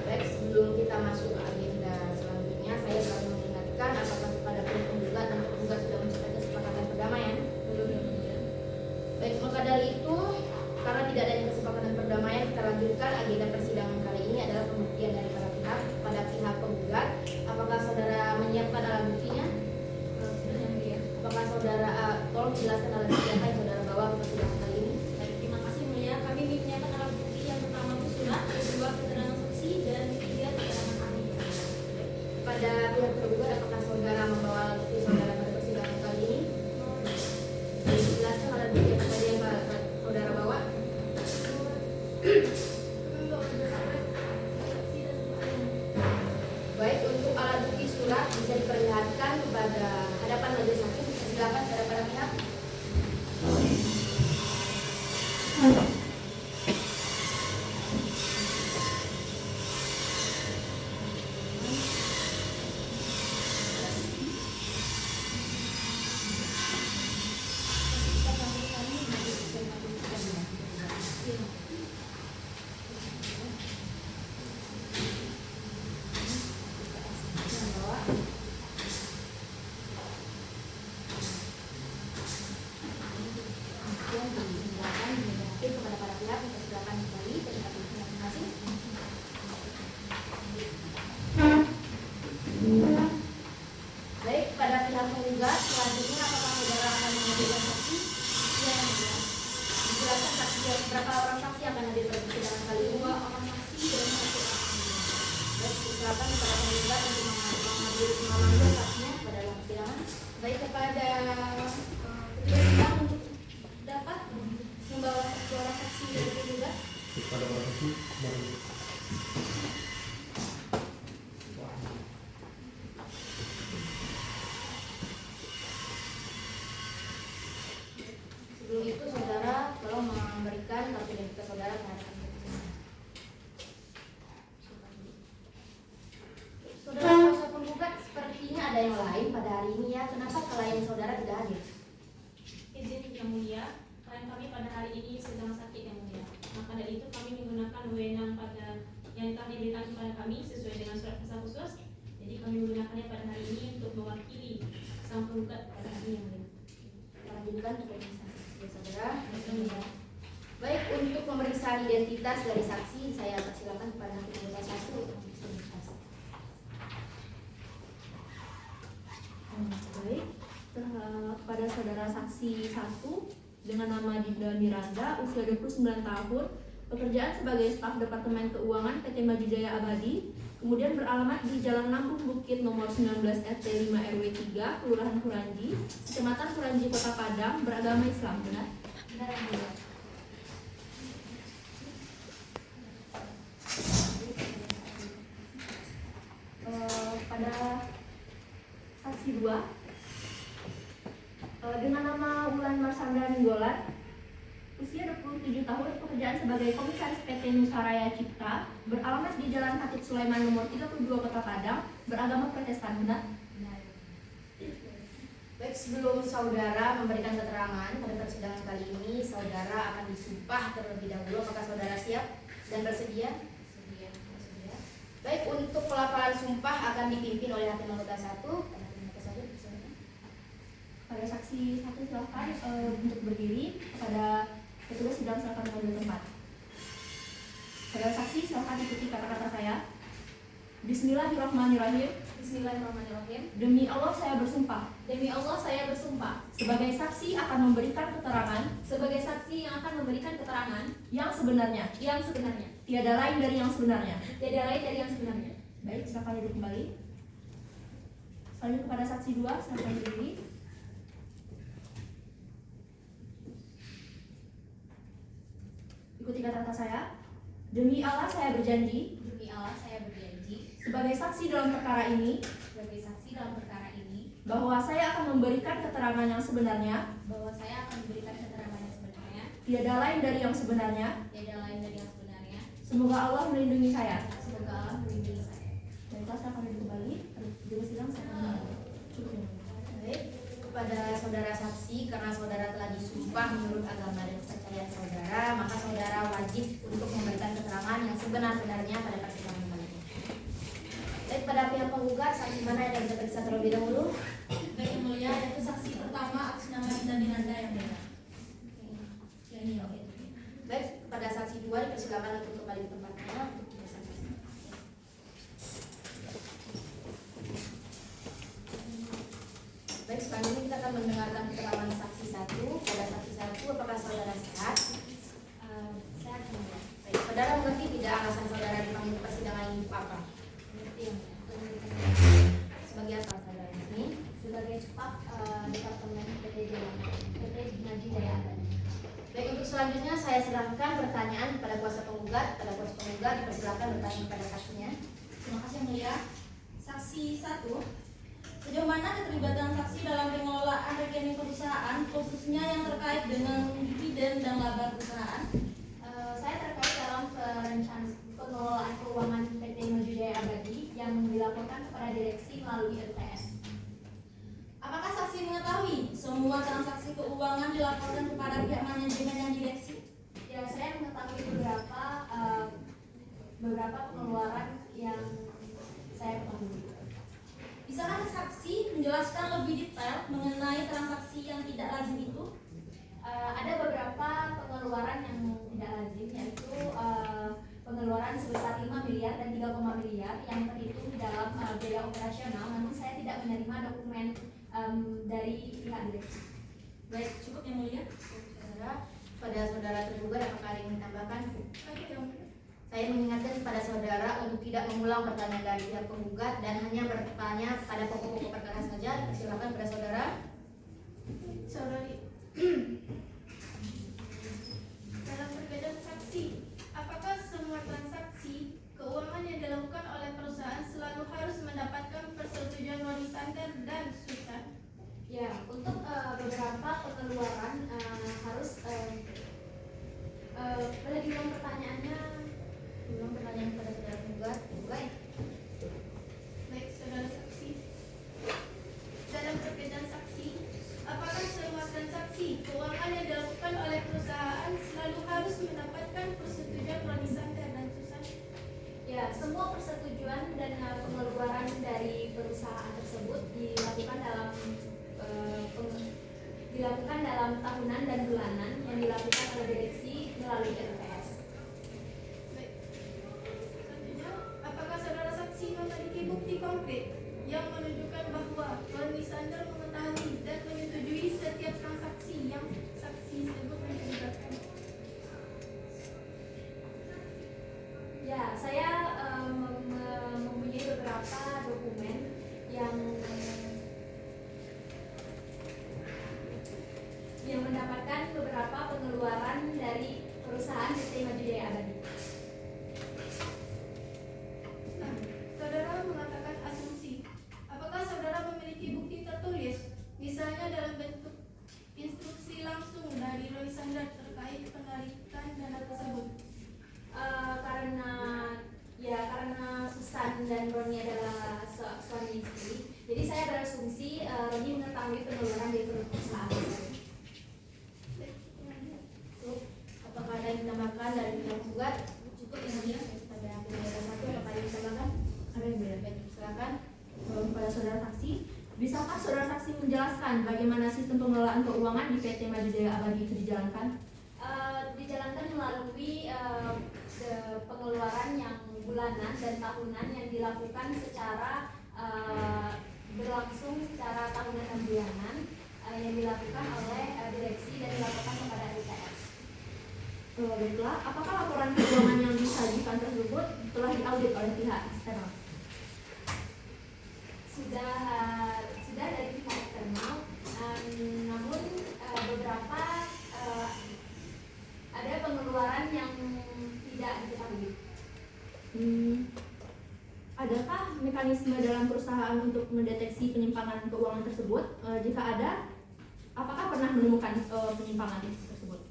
Baik, sebelum kita masuk ke agenda selanjutnya, saya telah mengingatkan apakah kepada pihak penggugat dan penggugat sudah mencapai kesepakatan perdamaian? Belum. Baik, maka dari itu, karena tidak adanya kesepakatan perdamaian, kita lanjutkan agenda persidangan kali ini adalah pembuktian dari para pihak pada pihak penggugat. Apakah saudara menyiapkan alat buktinya? Apakah saudara tolong jelaskan alat bukti apa yang saudara bawa ke persidangan kali ini? Baik, terima kasih mulia. Kami menyiapkan alat bukti yang pertama itu surat, yang kedua keterangan saksi, dan ketiga keterangan ahli. Pada pihak tergugat, apakah saudara membawa alat bukti saudara pada persidangan kali ini? Jelaskan alat bukti apa saja yang saudara bawa. Baik, untuk alat bukti surat bisa diperlihatkan kepada hadapan majelis hakim. Silakan kepada para pihak. Kepada para pihak, kita silakan kembali ke tempat duduk masing-masing. Baik, pada pihak penggugat, selanjutnya apakah saudara akan menghadirkan saksi? Ya, ya. Dijelaskan saksi berapa orang saksi akan hadir pada persidangan kali ini? 2 orang saksi dan 1 ahli. Baik, silakan kepada penggugat untuk memanggil saksinya pada dalam persidangan. Baik, kepada sidang untuk dapat membawa suara saksi dari penggugat. Kepada para saksi, Sebelum itu, saudara tolong memberikan kartu identitas saudara terhadap saudara kuasa penggugat. Sepertinya ada yang lain pada hari ini ya. Kenapa klien saudara tidak hadir? Izin yang mulia, klien kami pada hari ini sedang sakit yang mulia. Maka dari itu kami menggunakan wewenang pada yang telah diberikan kepada kami sesuai dengan surat kuasa khusus. Jadi kami menggunakannya pada hari ini untuk mewakili sang penggugat pada hari ini yang mulia. Lanjutkan untuk pemeriksaan saksi saudara. Baik, untuk pemeriksaan identitas dari saksi, saya persilakan kepada hakim anggota 1 untuk memeriksa identitas. Baik, pada saudara saksi 1 dengan nama Dinda Miranda, usia 29 tahun, pekerjaan sebagai staf Departemen Keuangan PT Maju Jaya Abadi, kemudian beralamat di Jalan Lampung Bukit nomor 19 RT 5 RW 3, Kelurahan Kuranji, Kecamatan Kuranji, Kota Padang, beragama Islam, benar? Benar yang mulia. Pada saksi 2 dengan nama Wulan Marsandra Minggolan, usia 27 tahun, pekerjaan sebagai komisaris PT Nusaraya Cipta, beralamat di Jalan Hatip Sulaiman nomor 32 Kota Padang, beragama Protestan, benar? Baik, sebelum saudara memberikan keterangan pada persidangan kali ini, saudara akan disumpah terlebih dahulu. Apakah saudara siap dan bersedia? Bersedia. Baik, untuk pelafalan sumpah akan dipimpin oleh hakim anggota 1. Pada saksi 1 silakan untuk berdiri. Kepada petugas sidang silakan mengambil tempat. Pada saksi silakan ikuti kata-kata saya. Bismillahirrahmanirrahim. Bismillahirrahmanirrahim. Demi Allah saya bersumpah Demi Allah saya bersumpah sebagai saksi akan memberikan keterangan sebagai saksi yang akan memberikan keterangan yang sebenarnya, tiada lain dari yang sebenarnya. tiada lain dari yang sebenarnya. Baik, silakan duduk kembali. Selanjutnya kepada saksi 2 silakan berdiri. Ikuti kata-kata saya. Demi Allah saya berjanji Demi Allah saya berjanji sebagai saksi dalam perkara ini sebagai saksi dalam perkara ini bahwa saya akan memberikan keterangan yang sebenarnya, bahwa saya akan memberikan keterangan yang sebenarnya, tiada lain dari yang sebenarnya. tiada lain dari yang sebenarnya. Semoga Allah melindungi saya. Semoga Allah melindungi saya. Baiklah, silakan duduk kembali. Jurus sidang silakan. Cukup ya. Baik, kepada saudara saksi, karena saudara telah disumpah menurut agama dan kepercayaan saudara, maka saudara wajib untuk memberikan keterangan yang sebenar-benarnya pada persidangan kali ini. Baik, pada pihak penggugat, saksi mana yang bisa periksa terlebih dahulu? Baik, yang mulia, yaitu saksi pertama atas nama Dinda Dinanda yang benar. Yang ini, oke. Baik, kepada saksi 2 dipersilakan untuk kembali ke tempatnya. Baik, selanjutnya kita akan mendengarkan keterangan saksi 1. Pada saksi 1, apakah saudara sehat? Sehat yang mulia. Baik, saudara mengerti tidak alasan saudara dipanggil persidangan ini apa? Mengerti yang mulia. Sebagai apa saudara ini? Sebagai staf Departemen PT Maju Jaya Abadi. Baik, untuk selanjutnya saya serahkan pertanyaan kepada kuasa penggugat. Pada kuasa penggugat dipersilakan bertanya kepada saksinya. Terima kasih yang mulia. Saksi 1. Sejauh mana keterlibatan saksi dalam pengelolaan rekening perusahaan, khususnya yang terkait dengan dividen dan laba perusahaan? Saya terkait dalam pengelolaan keuangan PT Maju Jaya Abadi yang dilaporkan kepada direksi melalui LPS. Apakah saksi mengetahui semua transaksi keuangan dilaporkan kepada pihak manajemen dan direksi? Ya, saya mengetahui beberapa pengeluaran yang saya ketahui. Bisakah saksi menjelaskan lebih detail mengenai transaksi yang tidak lazim itu? Ada beberapa pengeluaran yang tidak lazim, yaitu pengeluaran sebesar 5 miliar dan 3, miliar yang terhitung di dalam biaya operasional, namun saya tidak menerima dokumen dari pihak direksi. Baik, cukup yang mulia. Saudara, pada saudara tergugat apakah ada yang ditambahkan? Saya mengingatkan kepada saudara untuk tidak mengulang pertanyaan dari pihak penggugat dan hanya bertanya pada pokok-pokok perkara saja. Silakan pada saudara. Saudari, dalam perbedaan saksi, apakah semua transaksi keuangan yang dilakukan oleh perusahaan selalu harus mendapatkan persetujuan wali sandar dan sultan? Ya, untuk beberapa pengeluaran harus boleh diulang pertanyaannya. Belum pertanyaan kepada saudara penggugat. Baik. Baik, saudara saksi. Dalam perbedaan saksi, apakah semua transaksi keuangan yang dilakukan oleh perusahaan selalu harus mendapatkan persetujuan wali sandar dan sultan? Ya, semua persetujuan dan pengeluaran dari perusahaan tersebut dilakukan dalam tahunan dan bulanan yang dilakukan oleh direksi melalui LPS. Baik. Selanjutnya, apakah saudara saksi memiliki bukti konkret yang menunjukkan bahwa wali sandar mengetahui dan menyetujui setiap transaksi yang saksi sebut menyebutkan? Ya, saya mempunyai beberapa dokumen yang mendapatkan beberapa pengeluaran dari perusahaan PT Maju Jaya Abadi. Nah, saudara mengatakan asumsi. Apakah saudara memiliki bukti tertulis, misalnya dalam bentuk instruksi langsung dari wali sandar terkait penarikan dana tersebut? Karena Susan dan Roni adalah suami istri, jadi saya berasumsi Roni mengetahui pengeluaran penggugat. Cukup yang mulia. Pada penjelasan satu apakah ingin ditambahkan? Ada yang beda? Baik, silakan. Kepada saudara saksi, bisakah saudara saksi menjelaskan bagaimana sistem pengelolaan keuangan di PT Maju Jaya Abadi itu dijalankan? Dijalankan melalui pengeluaran yang bulanan dan tahunan yang dilakukan secara berlangsung secara tahunan dan bulanan yang dilakukan oleh direksi dan dilakukan kepada ITS. Baiklah, apakah laporan keuangan yang disajikan tersebut telah diaudit oleh pihak eksternal? Sudah dari pihak eksternal, namun beberapa ada pengeluaran yang tidak diketahui. Adakah mekanisme dalam perusahaan untuk mendeteksi penyimpangan keuangan tersebut? Jika ada, apakah pernah menemukan penyimpangan tersebut?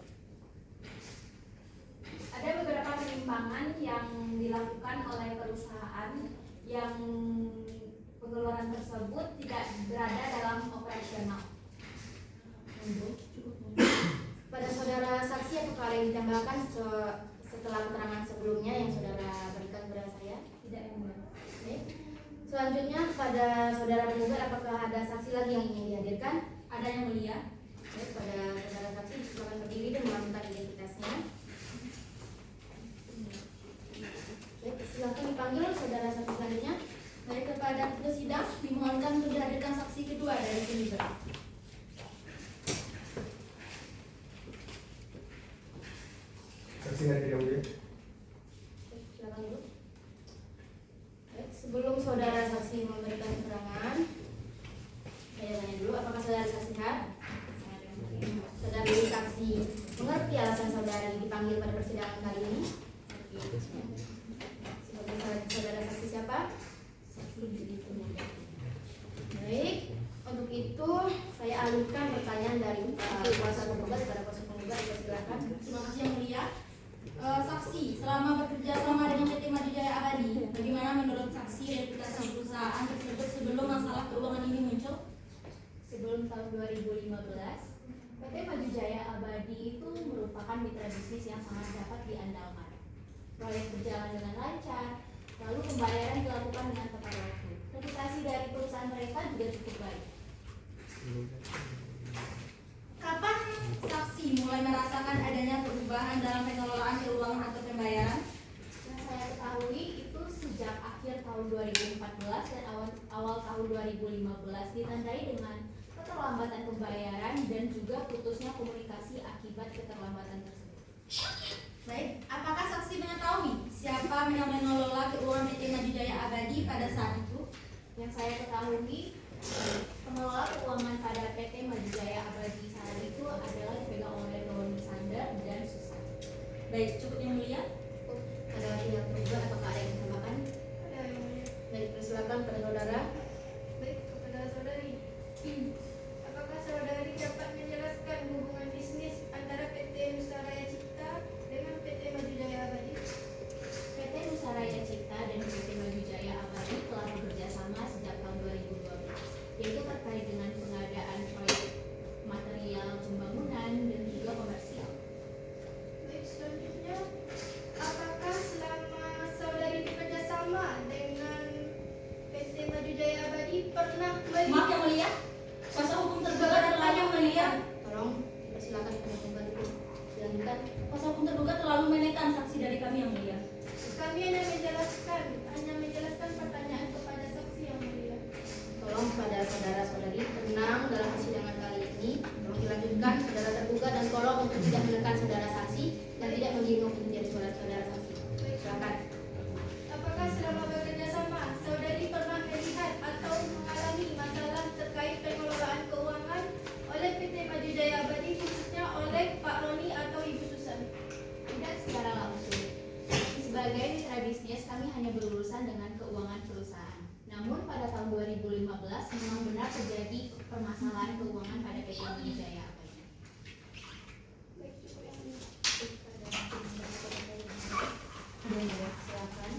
Ada beberapa penyimpangan yang dilakukan oleh perusahaan yang pengeluaran tersebut tidak berada dalam operasional. Pada saudara saksi, apakah ada yang ditambahkan setelah keterangan sebelumnya yang saudara berikan kepada saya? Tidak yang mulia. Baik. Selanjutnya pada saudara penggugat, apakah ada saksi lagi yang ingin dihadirkan? Ada yang mulia. Baik, pada saudara saksi silakan berdiri dan melakukan identitasnya. Baik, silakan dipanggil saudara saksi selanjutnya. Baik, kepada petugas sidang dimohonkan untuk dihadirkan saksi kedua dari terlibat. Saksi hadir yang mulia. Baik, silakan dulu. Baik, sebelum saudara saksi memberikan keterangan, saya tanya dulu, apakah saudara saksi sehat? Saudara saksi mengerti alasan saudara dipanggil pada persidangan kali ini? Sebagai saudara saksi siapa? Baik, untuk itu saya alihkan pertanyaan dari kuasa penggugat kepada kuasa penggugat. Silakan. Terima kasih yang mulia. Saksi, selama bekerja sama dengan PT Maju Jaya Abadi, bagaimana menurut saksi reputasi perusahaan tersebut sebelum masalah keuangan ini muncul? Sebelum tahun 2015, PT Maju Jaya Abadi itu merupakan mitra bisnis yang sangat dapat diandalkan. Proyek berjalan dengan lancar, lalu pembayaran dilakukan dengan tepat waktu. Reputasi dari perusahaan mereka juga cukup baik. Kapan saksi mulai merasakan adanya perubahan dalam pengelolaan keuangan atau pembayaran? Yang saya ketahui itu sejak akhir tahun 2014 dan awal tahun 2015 ditandai dengan keterlambatan pembayaran dan juga putusnya komunikasi akibat keterlambatan tersebut. Baik, apakah saksi mengetahui siapa yang mengelola keuangan PT Maju Jaya Abadi pada saat itu? Yang saya ketahui, pengelola keuangan pada PT Maju Jaya Abadi saat itu adalah dipegang oleh Roni Sander dan Susan. Baik, cukup yang mulia. Ada pihak penggugat, apakah ada yang ditambahkan? Ada yang mulia. Baik, persilakan pada saudara. Baik, kepada saudari. Apakah saudari dapat menjelaskan hubungan bisnis antara PT Nusaraya Cipta dengan PT Maju Jaya Abadi? PT Nusaraya Cipta dan PT Maju Jaya Abadi telah bekerja sama sejak tahun 2012, yaitu terkait dengan pengadaan proyek material pembangunan dan juga komersial. Baik, selanjutnya, apakah selama saudari bekerja sama dengan PT Maju Jaya Abadi pernah Maaf yang mulia, kuasa hukum tergugat terlalu mulia. Tolong persilakan kepada penggugat itu dilanjutkan. Kuasa hukum tergugat terlalu menekan saksi dari kami yang mulia. Kami hanya menjelaskan pertanyaan kepada saksi yang mulia. Tolong pada saudara-saudari tenang dalam persidangan kali ini. Tolong dilanjutkan saudara tergugat dan tolong untuk tidak menekan saudara saksi dan tidak menyinggung menjadi saudara saksi. Silakan. Apakah selama bekerja sama, saudari pernah melihat atau mengalami masalah terkait pengelolaan keuangan oleh PT Maju Jaya Abadi, khususnya oleh Pak Roni atau Ibu Susan? Tidak secara langsung. Sebagai mitra bisnis, kami hanya berurusan dengan keuangan perusahaan. Namun pada tahun 2015 memang benar terjadi permasalahan keuangan pada PT Maju Jaya Abadi. Baik, cukup yang mulia. Ada yang mulia, silakan.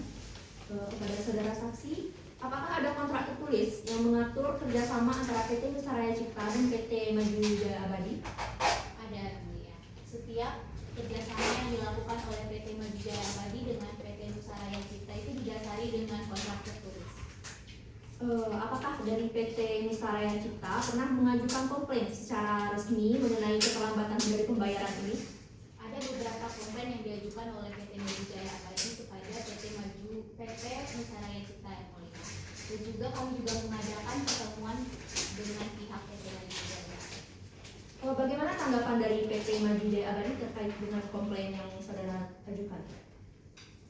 Kepada saudara saksi, apakah ada kontrak tertulis yang mengatur kerjasama antara PT Nusaraya Cipta dan PT Maju Jaya Abadi? Ada yang mulia. Setiap kerjasama yang dilakukan oleh PT Maju Jaya apakah dari PT Nusaraya Cipta pernah mengajukan komplain secara resmi mengenai keterlambatan dari pembayaran ini? Ada beberapa komplain yang diajukan oleh PT Maju Jaya Abadi kepada PT Nusaraya Cipta yang mulia. Dan juga kami juga mengadakan pertemuan dengan pihak PT Maju Jaya. Bagaimana tanggapan dari PT Maju Jaya Abadi terkait dengan komplain yang saudara ajukan?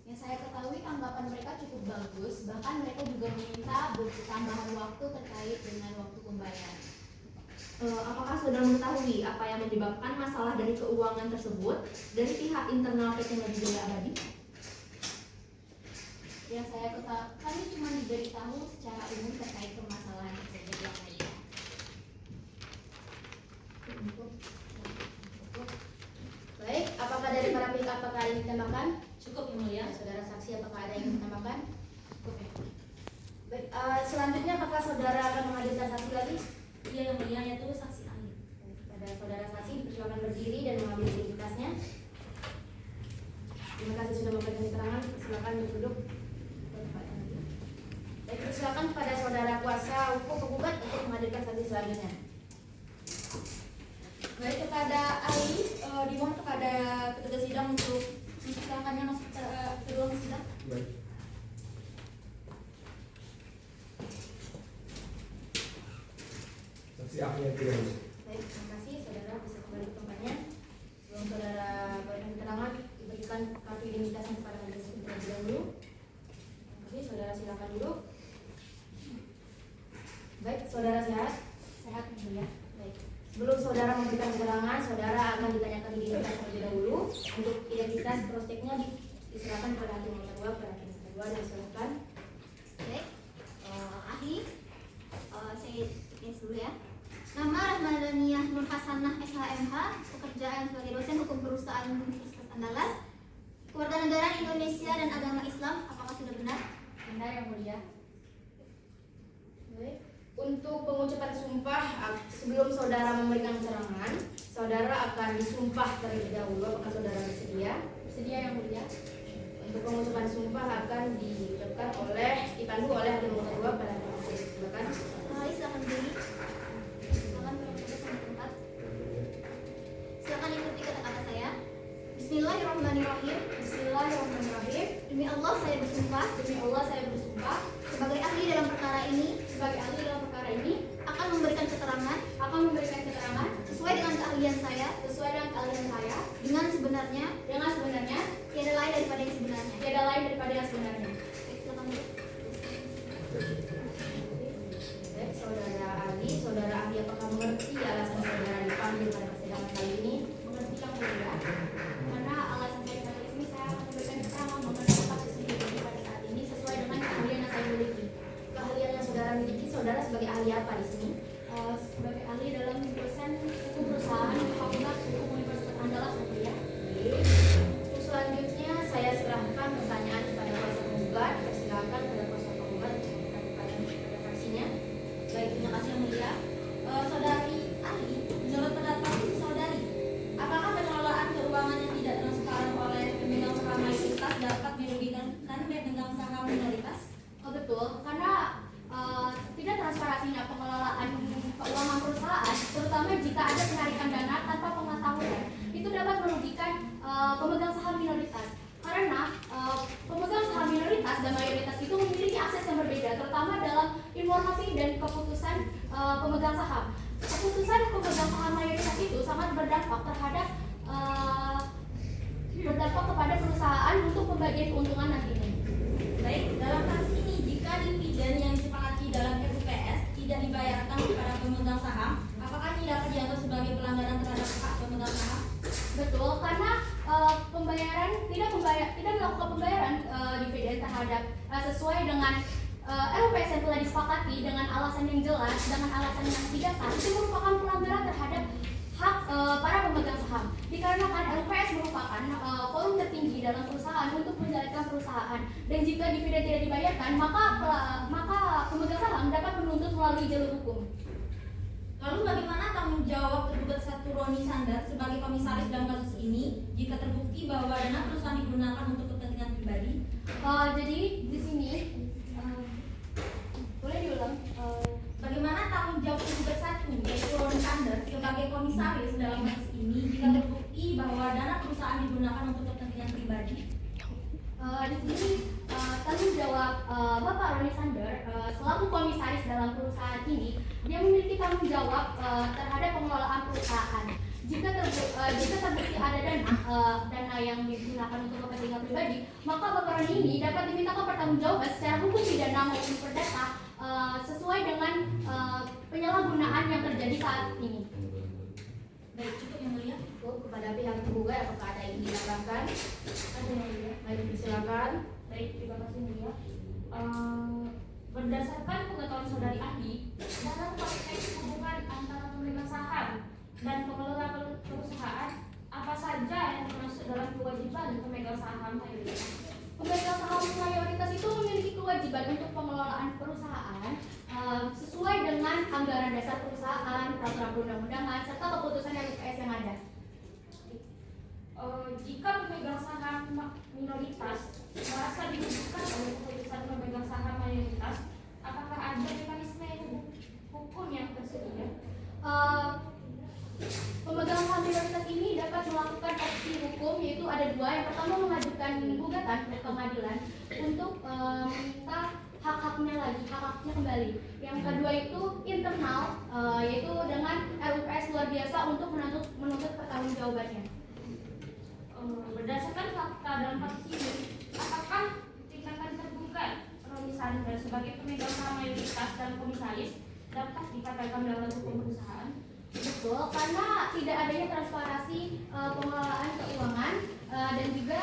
Yang saya ketahui tanggapan mereka cukup bagus, bahkan mereka juga meminta tambahan waktu terkait dengan waktu pembayaran. Apakah saudara mengetahui apa yang menyebabkan masalah dari keuangan tersebut dari pihak internal PT Maju Jaya Abadi? Yang saya ketahui, kami cuma diberitahu secara umum terkait permasalahan tersebut yang ada. Baik, apakah dari para pihak apakah ada yang ditambahkan? Cukup yang mulia. Saudara saksi apakah ada yang ditambahkan? Cukup ya. Baik, selanjutnya apakah saudara akan menghadirkan saksi lagi? Iya yang mulia, yaitu saksi ahli. Pada saudara saksi dipersilakan berdiri dan mengambil identitasnya. Terima kasih sudah memberikan keterangan. Silakan duduk. Baik, silakan pada saudara kuasa hukum penggugat untuk menghadirkan saksi selanjutnya. Baik, kepada ahli, dimohon kepada petugas sidang untuk menceritakannya masuk ke ruang sidang. Baik. Saksi ahli yang tidak hadir. Baik, terima kasih. Saudara bisa kembali ke tempatnya. Sebelum saudara berikan keterangan, diberikan kartu identitasnya kepada majelis hakim terlebih dahulu. Oke, saudara silakan duduk. Baik, saudara sehat? Sehat ya. Baik. Sebelum saudara memberikan keterangan, saudara akan ditanyakan identitas terlebih dahulu. Untuk identitas prospeknya diserahkan kepada hakim nomor 2, kepada hakim nomor 2 dan silakan. Baik, ahli, saya tulis dulu ya. Nama Rahmadaniyah Nur Hasanah SHMH, pekerjaan sebagai dosen hukum perusahaan Universitas Andalas, kewarganegaraan Indonesia dan agama Islam. Apakah sudah benar? Benar yang mulia. Baik. Untuk pengucapan sumpah, sebelum saudara memberikan keterangan, saudara akan disumpah terlebih dahulu. Apakah saudara bersedia? Bersedia yang mulia. Untuk pengucapan sumpah akan diucapkan dipandu oleh hakim nomor 2 pada hakim nomor 1. Silakan. Silakan berdiri. Silakan berada di tempat. Silakan ikuti kata-kata saya. Bismillahirrahmanirrahim. Bismillahirrahmanirrahim. Demi Allah saya bersumpah. Demi Allah saya bersumpah Sebagai ahli dalam perkara ini. sebagai ahli dalam perkara ini Akan memberikan keterangan. Sesuai dengan keahlian saya. Dengan sebenarnya. Tiada lain daripada yang sebenarnya. Baik, silakan duduk. Baik, saudara ahli apakah mengerti alasan saudara dipanggil pada persidangan kali ini? Mengerti yang mulia. Karena alasan saya dipanggil di sini, saya akan memberikan keterangan mengenai kasus ini pada saat ini sesuai dengan keahlian yang saya miliki. Keahlian yang saudara miliki, saudara sebagai ahli apa di sini? Sebagai ahli dalam dosen hukum perusahaan Fakultas Hukum Universitas Andalas yang mulia. Untuk selanjutnya saya serahkan pertanyaan kepada kuasa penggugat. Persilakan kepada kuasa penggugat kepada saksinya. Baik, terima kasih yang mulia. Saudari ahli, menurut pendapat saudari, apakah pengelolaan keuangan yang tidak transparan oleh pemegang saham mayoritas dapat merugikan pemegang saham minoritas? Betul, karena tidak transparansinya pengelolaan keuangan perusahaan, terutama jika ada penarikan dana tanpa pengetahuan, itu dapat merugikan pemegang saham minoritas. Karena pemegang saham minoritas dan mayoritas itu memiliki akses yang berbeda, terutama dalam informasi dan keputusan pemegang saham. Keputusan pemegang saham mayoritas itu sangat berdampak terhadap berdampak kepada perusahaan untuk pembagian keuntungan nantinya. Baik, dalam kasus ini jika dividen yang disepakati dalam RUPS tidak dibayarkan kepada pemegang saham, apakah ini dapat dianggap sebagai pelanggaran terhadap hak pemegang saham? Betul, karena tidak melakukan pembayaran dividen terhadap sesuai dengan RUPS yang telah disepakati dengan alasan yang jelas, dengan alasan yang tidak sah, itu merupakan pelanggaran terhadap hak para pemegang saham. Dikarenakan RUPS merupakan forum tertinggi dalam perusahaan untuk menjalankan perusahaan, dan jika dividen tidak dibayarkan, maka pemegang saham dapat menuntut melalui jalur hukum. Lalu bagaimana tanggung jawab tergugat satu Roni Sandar sebagai komisaris dalam kasus ini jika terbukti bahwa dana perusahaan digunakan untuk kepentingan pribadi? Jadi di sini boleh diulang. sebagai komisaris dalam kasus ini jika terbukti bahwa dana perusahaan digunakan untuk kepentingan pribadi? Di sini tanggung jawab Bapak Roni Sander selaku komisaris dalam perusahaan ini, dia memiliki tanggung jawab terhadap pengelolaan perusahaan. Jika terbukti ada dana yang digunakan untuk kepentingan pribadi, maka Bapak Roni ini dapat dimintakan pertanggungjawaban secara hukum pidana maupun perdata sesuai dengan penyalahgunaan yang terjadi saat ini. Baik, cukup yang mulia. Kepada pihak tergugat apakah ada yang ditambahkan? Ada yang mulia. Mari silakan. Baik, terima kasih Mulia. Berdasarkan pengetahuan saudari ahli, dalam konteks hubungan antara pemegang saham dan pengelola perusahaan, apa saja yang termasuk dalam kewajiban pemegang saham mayoritas? Pemegang saham mayoritas itu memiliki kewajiban untuk pengelolaan perusahaan sesuai dengan anggaran dasar perusahaan, peraturan perundang-undangan, serta keputusan RUPS yang ada. Jika pemegang saham minoritas merasa dirugikan oleh keputusan pemegang saham mayoritas, apakah ada mekanisme hukum yang tersedia? Pemegang saham minoritas ini dapat melakukan opsi hukum, yaitu ada dua. Yang pertama, mengajukan gugatan ke pengadilan untuk meminta hak-haknya kembali. Yang kedua itu internal, yaitu dengan RUPS luar biasa untuk menuntut pertanggungjawabannya. Berdasarkan fakta dalam kasus ini, apakah tindakan tergugat Roni Sander sebagai pemegang saham mayoritas dan komisaris dapat dikatakan melanggar hukum perusahaan? Betul, karena tidak adanya transparansi pengelolaan keuangan dan juga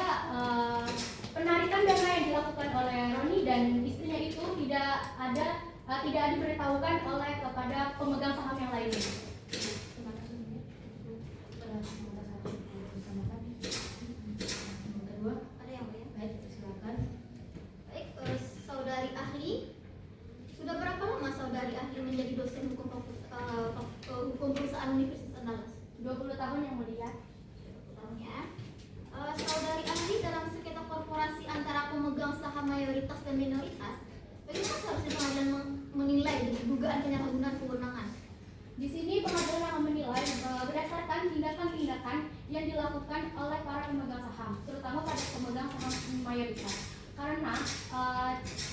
penarikan dana yang dilakukan oleh Roni dan istrinya itu tidak diberitahukan oleh kepada pemegang saham yang lainnya. Terima kasih. Ada yang mulia? Baik, silakan. Baik, saudari ahli, sudah berapa lama saudari ahli menjadi dosen hukum perusahaan Universitas Andalas? 20 tahun yang mulia. Tahun ya. Saudari ahli, dalam sengketa korporasi antara pemegang saham mayoritas dan minoritas, bagaimana seharusnya pengadilan menilai dugaan penyalahgunaan kewenangan? Di sini pengadilan akan menilai berdasarkan tindakan-tindakan yang dilakukan oleh para pemegang saham, terutama pada pemegang saham mayoritas. Karena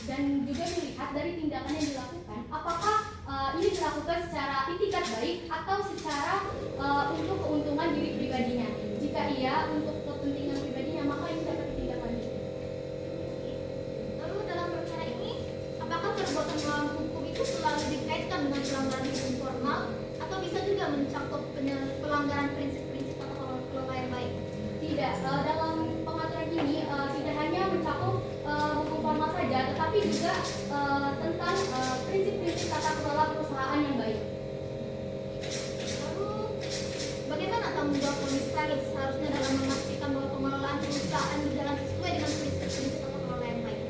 dan juga dilihat dari tindakan yang dilakukan, apakah ini dilakukan secara itikat baik atau secara untuk keuntungan diri pribadinya. Jika iya untuk kepentingan pribadinya, maka ini dapat ditindaklanjuti. Lalu dalam perkara ini, apakah perbuatan melawan hukum itu selalu dikaitkan dengan pelanggaran hukum formal atau bisa juga mencakup pelanggaran prinsip-prinsip tata kelola yang baik? Tidak, dalam pengaturan ini tidak hanya mencakup hukum formal saja, tetapi juga tentang prinsip-prinsip tata kelola perusahaan yang baik. Lalu, bagaimana tanggung jawab komisaris seharusnya dalam memastikan bahwa pengelolaan perusahaan berjalan sesuai dengan prinsip-prinsip tata kelola yang baik?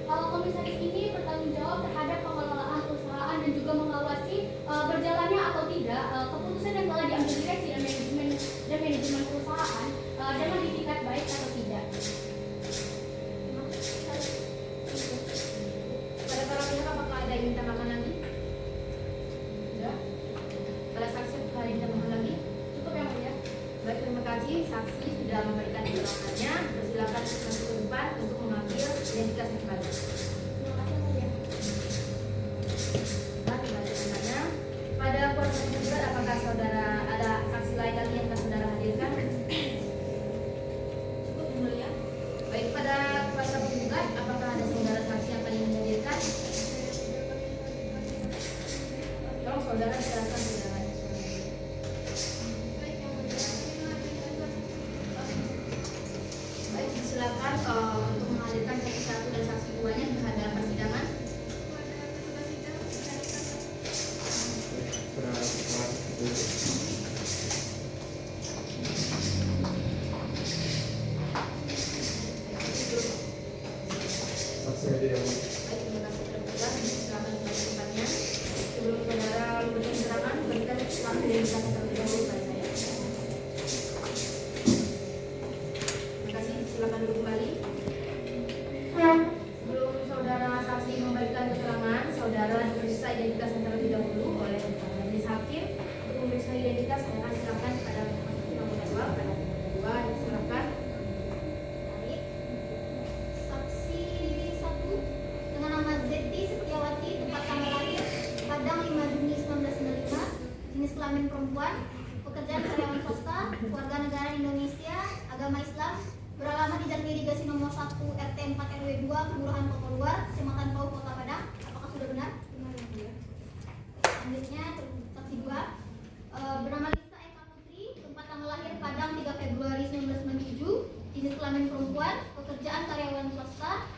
Kalau komisaris ini bertanggung jawab terhadap pengelolaan perusahaan dan juga mengawasi berjalannya atau tidak keputusan yang telah diambil direksi dan manajemen perusahaan dengan itikat baik atau tidak. Pada para pihak apakah ada yang ditambahkan lagi? Tidak. Pada saksi apakah ada yang ditambahkan lagi? Cukup yang mulia. Baik, terima kasih. Saksi sudah memberikan keterangannya. Persilakan ke depan untuk mengambil identifikasi kembali. Terima kasih yang mulia. Mari tanya. Pada kuasa penggugat, apakah saudara ada saksi lain lagi yang akan saudara hadirkan? Cukup yang mulia. Baik, pada kuasa penggugat, apakah ada saudara saksi yang akan dihadirkan? Tolong saudara silakan saudaranya. Baik, silakan untuk menghadirkan saksi satu dan saksi duanya di hadapan persidangan. Pada agama Islam beralamat di Jalan Irigasi nomor 1 RT 4 RW 2 Kelurahan Kota Luar, Kecamatan Pau, Kota Padang. Apakah sudah benar? Selanjutnya saksi 2 bernama Lisa Eka Putri, tempat tanggal lahir Padang 3 Februari 1997, jenis kelamin perempuan, pekerjaan karyawan swasta,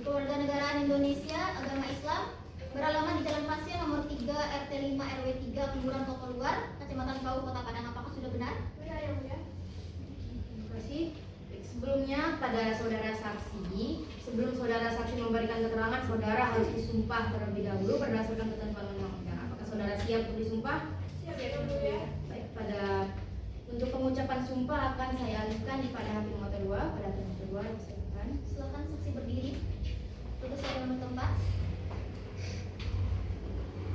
kewarganegaraan Indonesia, agama Islam, beralamat di Jalan Pasir nomor 3 RT 5 RW 3 Kelurahan Kota Luar, Kecamatan Pau, Kota Padang. Apakah sudah benar? Benar yang mulia. Terima kasih. Sebelumnya pada saudara saksi, sebelum saudara saksi memberikan keterangan, saudara harus disumpah terlebih dahulu berdasarkan ketentuan undang-undang. Apakah saudara siap untuk disumpah? Siap ya yang mulia. Baik, untuk pengucapan sumpah akan saya alihkan kepada hakim nota 2. Pada hakim nota 2 disilakan. Silakan saksi berdiri. Terus saya mengambil tempat.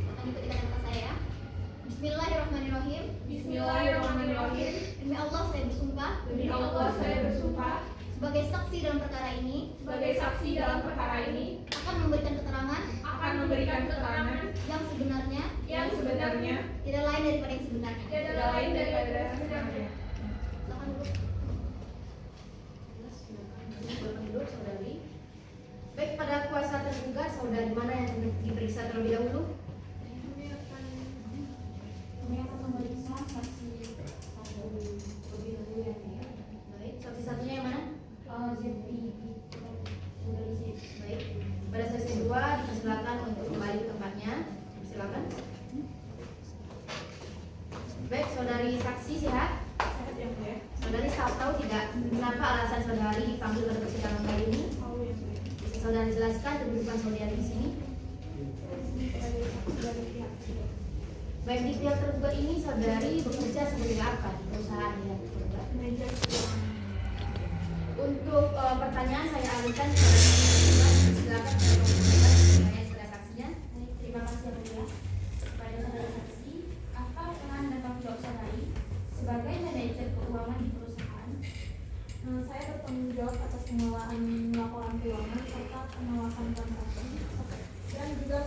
Akan ikuti kata-kata saya. Bismillahirrahmanirrahim. Bismillahirrahmanirrahim. Demi Allah saya bersumpah. Demi Allah saya bersumpah Sebagai saksi dalam perkara ini. sebagai saksi dalam perkara ini Akan memberikan keterangan. akan memberikan keterangan Yang sebenarnya. yang sebenarnya Tidak lain daripada yang sebenarnya. tidak lain daripada yang sebenarnya. Silakan duduk. Silakan duduk, saudari. Baik, pada kuasa tergugat, saudari mana yang diperiksa terlebih dahulu? Kami akan memeriksa saksi satu lebih dahulu ya. Baik, saksi satunya yang mana? Zeti sudah di sini. Baik, pada sesi 2 dipersilakan untuk kembali ke tempatnya. Silakan. Baik, saudari saksi sehat? Sehat yang mulia. Saudari tahu tidak kenapa alasan saudari dipanggil pada persidangan kali ini? Tahu yang mulia. Bisa saudari jelaskan kedudukan saudari di sini? Sebagai saksi dari pihak tergugat. Baik, di pihak tergugat ini saudari bekerja sebagai apa di perusahaan yang tergugat? Manajer keuangan. Untuk pertanyaan saya alihkan kepada tergugat. Silakan pertanyaan kepada saksinya. Terima kasih yang mulia. Kepada saudara saksi, apa peran dan tanggung jawab saudari sebagai manajer keuangan di perusahaan? Saya bertanggung jawab atas pengelolaan laporan keuangan serta pengawasan transaksi dan juga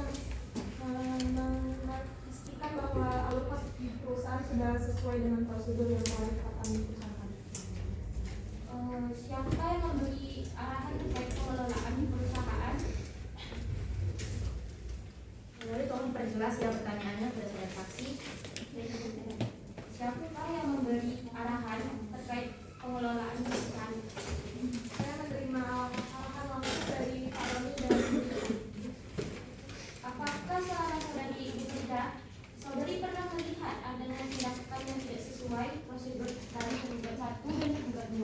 memastikan bahwa alokasi di perusahaan sudah sesuai dengan prosedur yang telah ditetapkan di perusahaan. Siapa yang memberi arahan terkait pengelolaan di perusahaan? Saudari tolong perjelas ya pertanyaannya kepada saudara saksi. Siapa yang memberi arahan terkait pengelolaan perusahaan? Saya menerima arahan langsung dari Pak Roni dan Apakah selama saudari bekerja, saudari pernah melihat adanya tindakan yang tidak sesuai prosedur dari tergugat 1 dan tergugat 2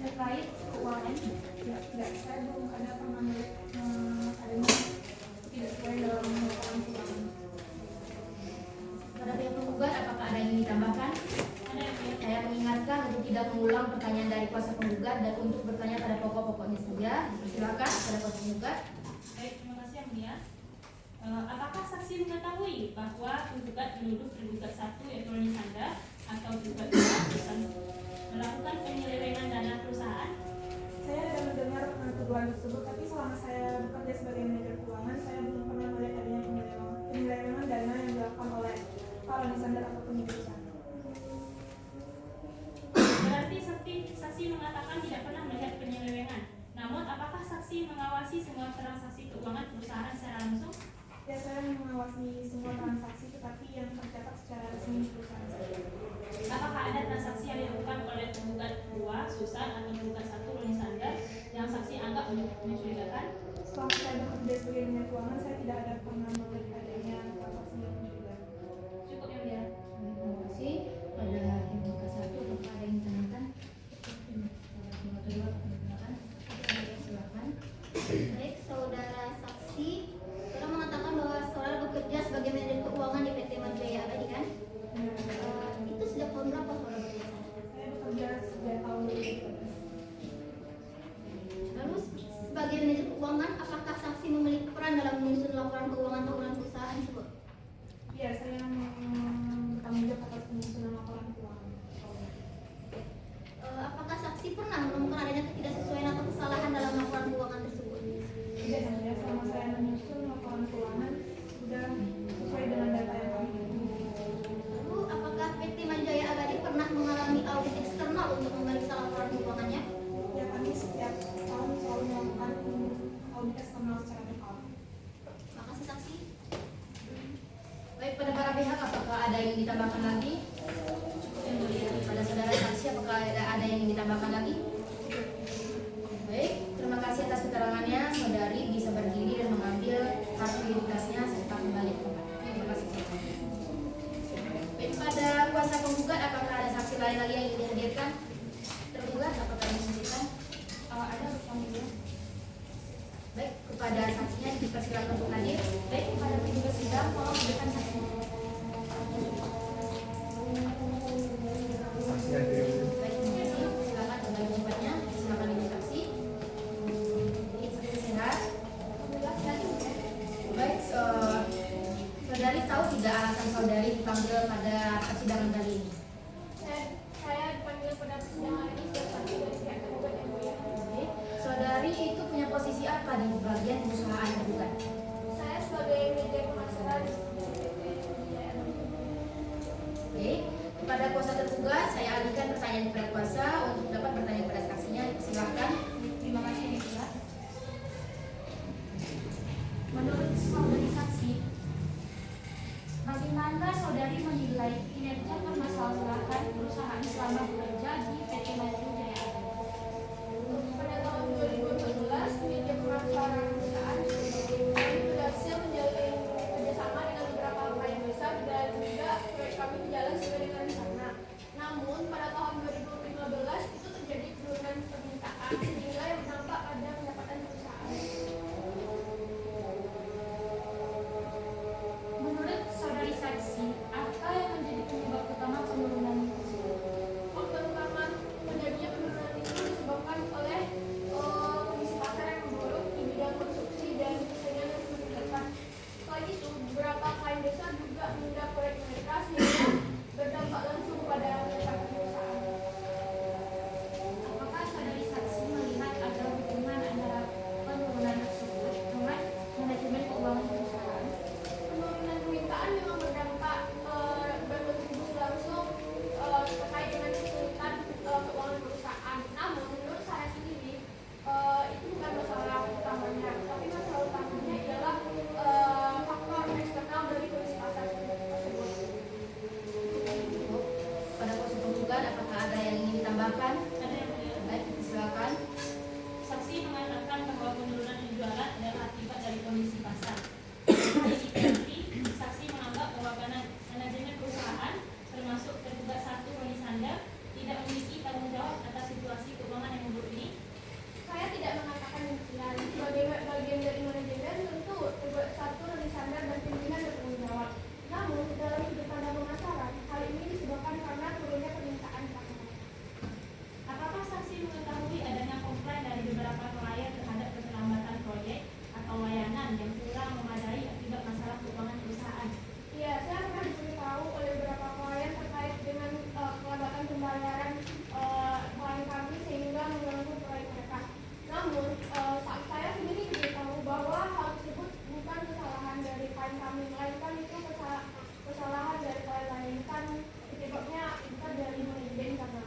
terkait keuangan? tidak, saya belum ada pernah melihat adanya tidak sesuai dalam laporan keuangan. Pada pihak penggugat, apakah ada yang ingin ditambahkan? Ada yang punya? Saya mengingatkan untuk tidak mengulang pertanyaan dari kuasa penggugat dan untuk bertanya pada pokok-pokoknya saja. Silakan pada kuasa penggugat. Baik, terima kasih yang mulia. Apakah saksi mengetahui bahwa penggugat menuduh tergugat 1 yaitu Roni Sandra atau tergugat 2 melakukan penyelewengan dana perusahaan? Saya tidak mendengar tuduhan tersebut, tapi selama saya bekerja sebagai manajer keuangan, saya belum pernah melihat adanya penyelewengan dana yang dilakukan oleh Pak Roni Sandar ataupun di perusahaan. Berarti saksi mengatakan tidak pernah melihat penyelewengan. Namun, apakah saksi mengawasi semua transaksi keuangan perusahaan secara langsung? Ya, saya mengawasi semua transaksi, tetapi yang tercatat secara resmi di perusahaan saja. Apakah ada transaksi yang dilakukan oleh penggugat 2 Susan atau penggugat 1 Roni Sandra yang saksi anggap mencurigakan? Selama saya bekerja sebagai manajer keuangan, saya tidak ada pernah melihat adanya transaksi yang mencurigakan. Cukup yang mulia. Terima kasih. Pada hakim muka 1, apakah ada yang ditanyakan? Pada hakim muka 2, silakan. Silakan. Baik, saudara saksi, saudara mengatakan bahwa saudara bekerja sebagai manajer keuangan di PT Majaya Abadi kan? Itu sejak tahun berapa saudara bekerja? Saya bekerja sejak tahun 2013. Lalu sebagai manajer keuangan, apakah saksi memiliki peran dalam menyusun laporan keuangan tahun apa di bagian perusahaan tergugat? Saya sebagai manajer pemasaran PT Jaya. Oke, kepada kuasa tergugat saya alihkan pertanyaan kepada kuasa untuk dapat bertanya kepada saksinya. Silakan. Terima kasih Nisa. Menurut saudari saksi, bagaimana saudari menilai kinerja permasalahan perusahaan selama bekerja di PT Maju Jaya Abadi? Pada tahun 2014, manajer pemasaran perusahaan kami berhasil menjalin kerjasama dengan beberapa klien besar dan juga proyek kami berjalan sesuai dengan rencana. Namun pada tahun 2015 itu terjadi penurunan permintaan sehingga yang berdampak pada pendapatan perusahaan. Menurut saudari saksi, apa yang menjadi penyebab utama penurunan tersebut? Faktor utama terjadinya penurunan itu disebabkan oleh kondisi pasar yang memburuk di bidang konstruksi dan persaingan yang semakin ketat. Selain itu, beberapa klien besar juga menunda proyek mereka sehingga berdampak langsung pada pendapatan perusahaan. Apakah saudari saksi melihat ada hubungan antara penurunan tersebut dengan manajemen keuangan perusahaan? Penurunan permintaan memang berdampak berkontribusi langsung terkait dengan kesulitan keuangan perusahaan. Namun menurut saya sendiri itu bukan masalah utamanya, tapi masalah utamanya adalah faktor eksternal dari kondisi pasar tersebut. Pada kuasa tergugat apakah ada yang ingin ditambahkan? Ada yang mulia. Baik, silakan. Saksi mengatakan bahwa penurunan penjualan adalah akibat dari kondisi pasar. Hal ini berarti saksi menganggap bahwa manajemen perusahaan termasuk tergugat 1 Roni Sanda tidak memiliki tanggung jawab atas situasi keuangan yang memburuk ini. Saya tidak mengatakan demikian. Sebagai bagian dari manajemen, tentu tergugat 1 Roni Sandar dan pimpinan bertanggung jawab. Namun dalam sudut pandang pemasaran, hal ini disebabkan karena turunnya permintaan pasaran. Apakah saksi mengetahui adanya komplain dari beberapa klien terhadap keterlambatan proyek atau layanan yang kurang memadai akibat masalah keuangan perusahaan? Iya, saya pernah diberitahu oleh beberapa klien terkait dengan kelambatan pembayaran klien kami sehingga mengganggu proyek mereka. Namun, saat saya sendiri diberitahu bahwa hal tersebut bukan kesalahan dari klien kami, melainkan itu kesalahan dari klien lain. Kan penyebabnya bukan dari manajemen karena.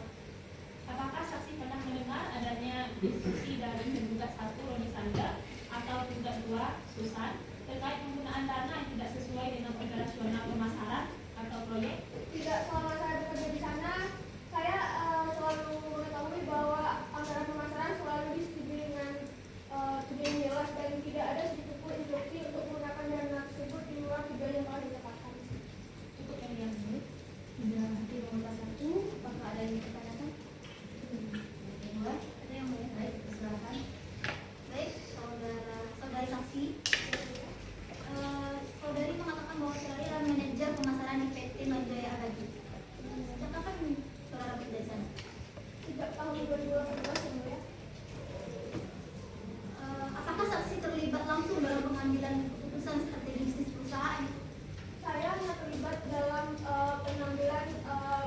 Apakah saksi pernah mendengar adanya diskusi dari tergugat 1 Roni Sanda atau tergugat 2 Susan terkait penggunaan dana yang tidak sesuai dengan operasional pemasaran atau proyek? Tidak, selama saya bekerja di sana, saya selalu mengetahui bahwa anggaran pemasaran selalu disetujui dengan tujuan yang jelas dan tidak ada sedikit pun instruksi untuk menggunakan dana tersebut di luar tujuan yang telah ditetapkan. Cukup yang diam. Sudah hadir nomor 1, apakah ada yang dipertanyakan? Ada yang mulia. Baik, silakan. Baik, saudari saksi. Saudari mengatakan bahwa saudari adalah manajer pemasaran di PT Maju Jaya Abadi. Sejak kapan saudara bekerja di sana? Sejak tahun 2018 yang mulia. Apakah saksi terlibat langsung dalam pengambilan keputusan strategi bisnis perusahaan? Saya hanya terlibat dalam pengambilan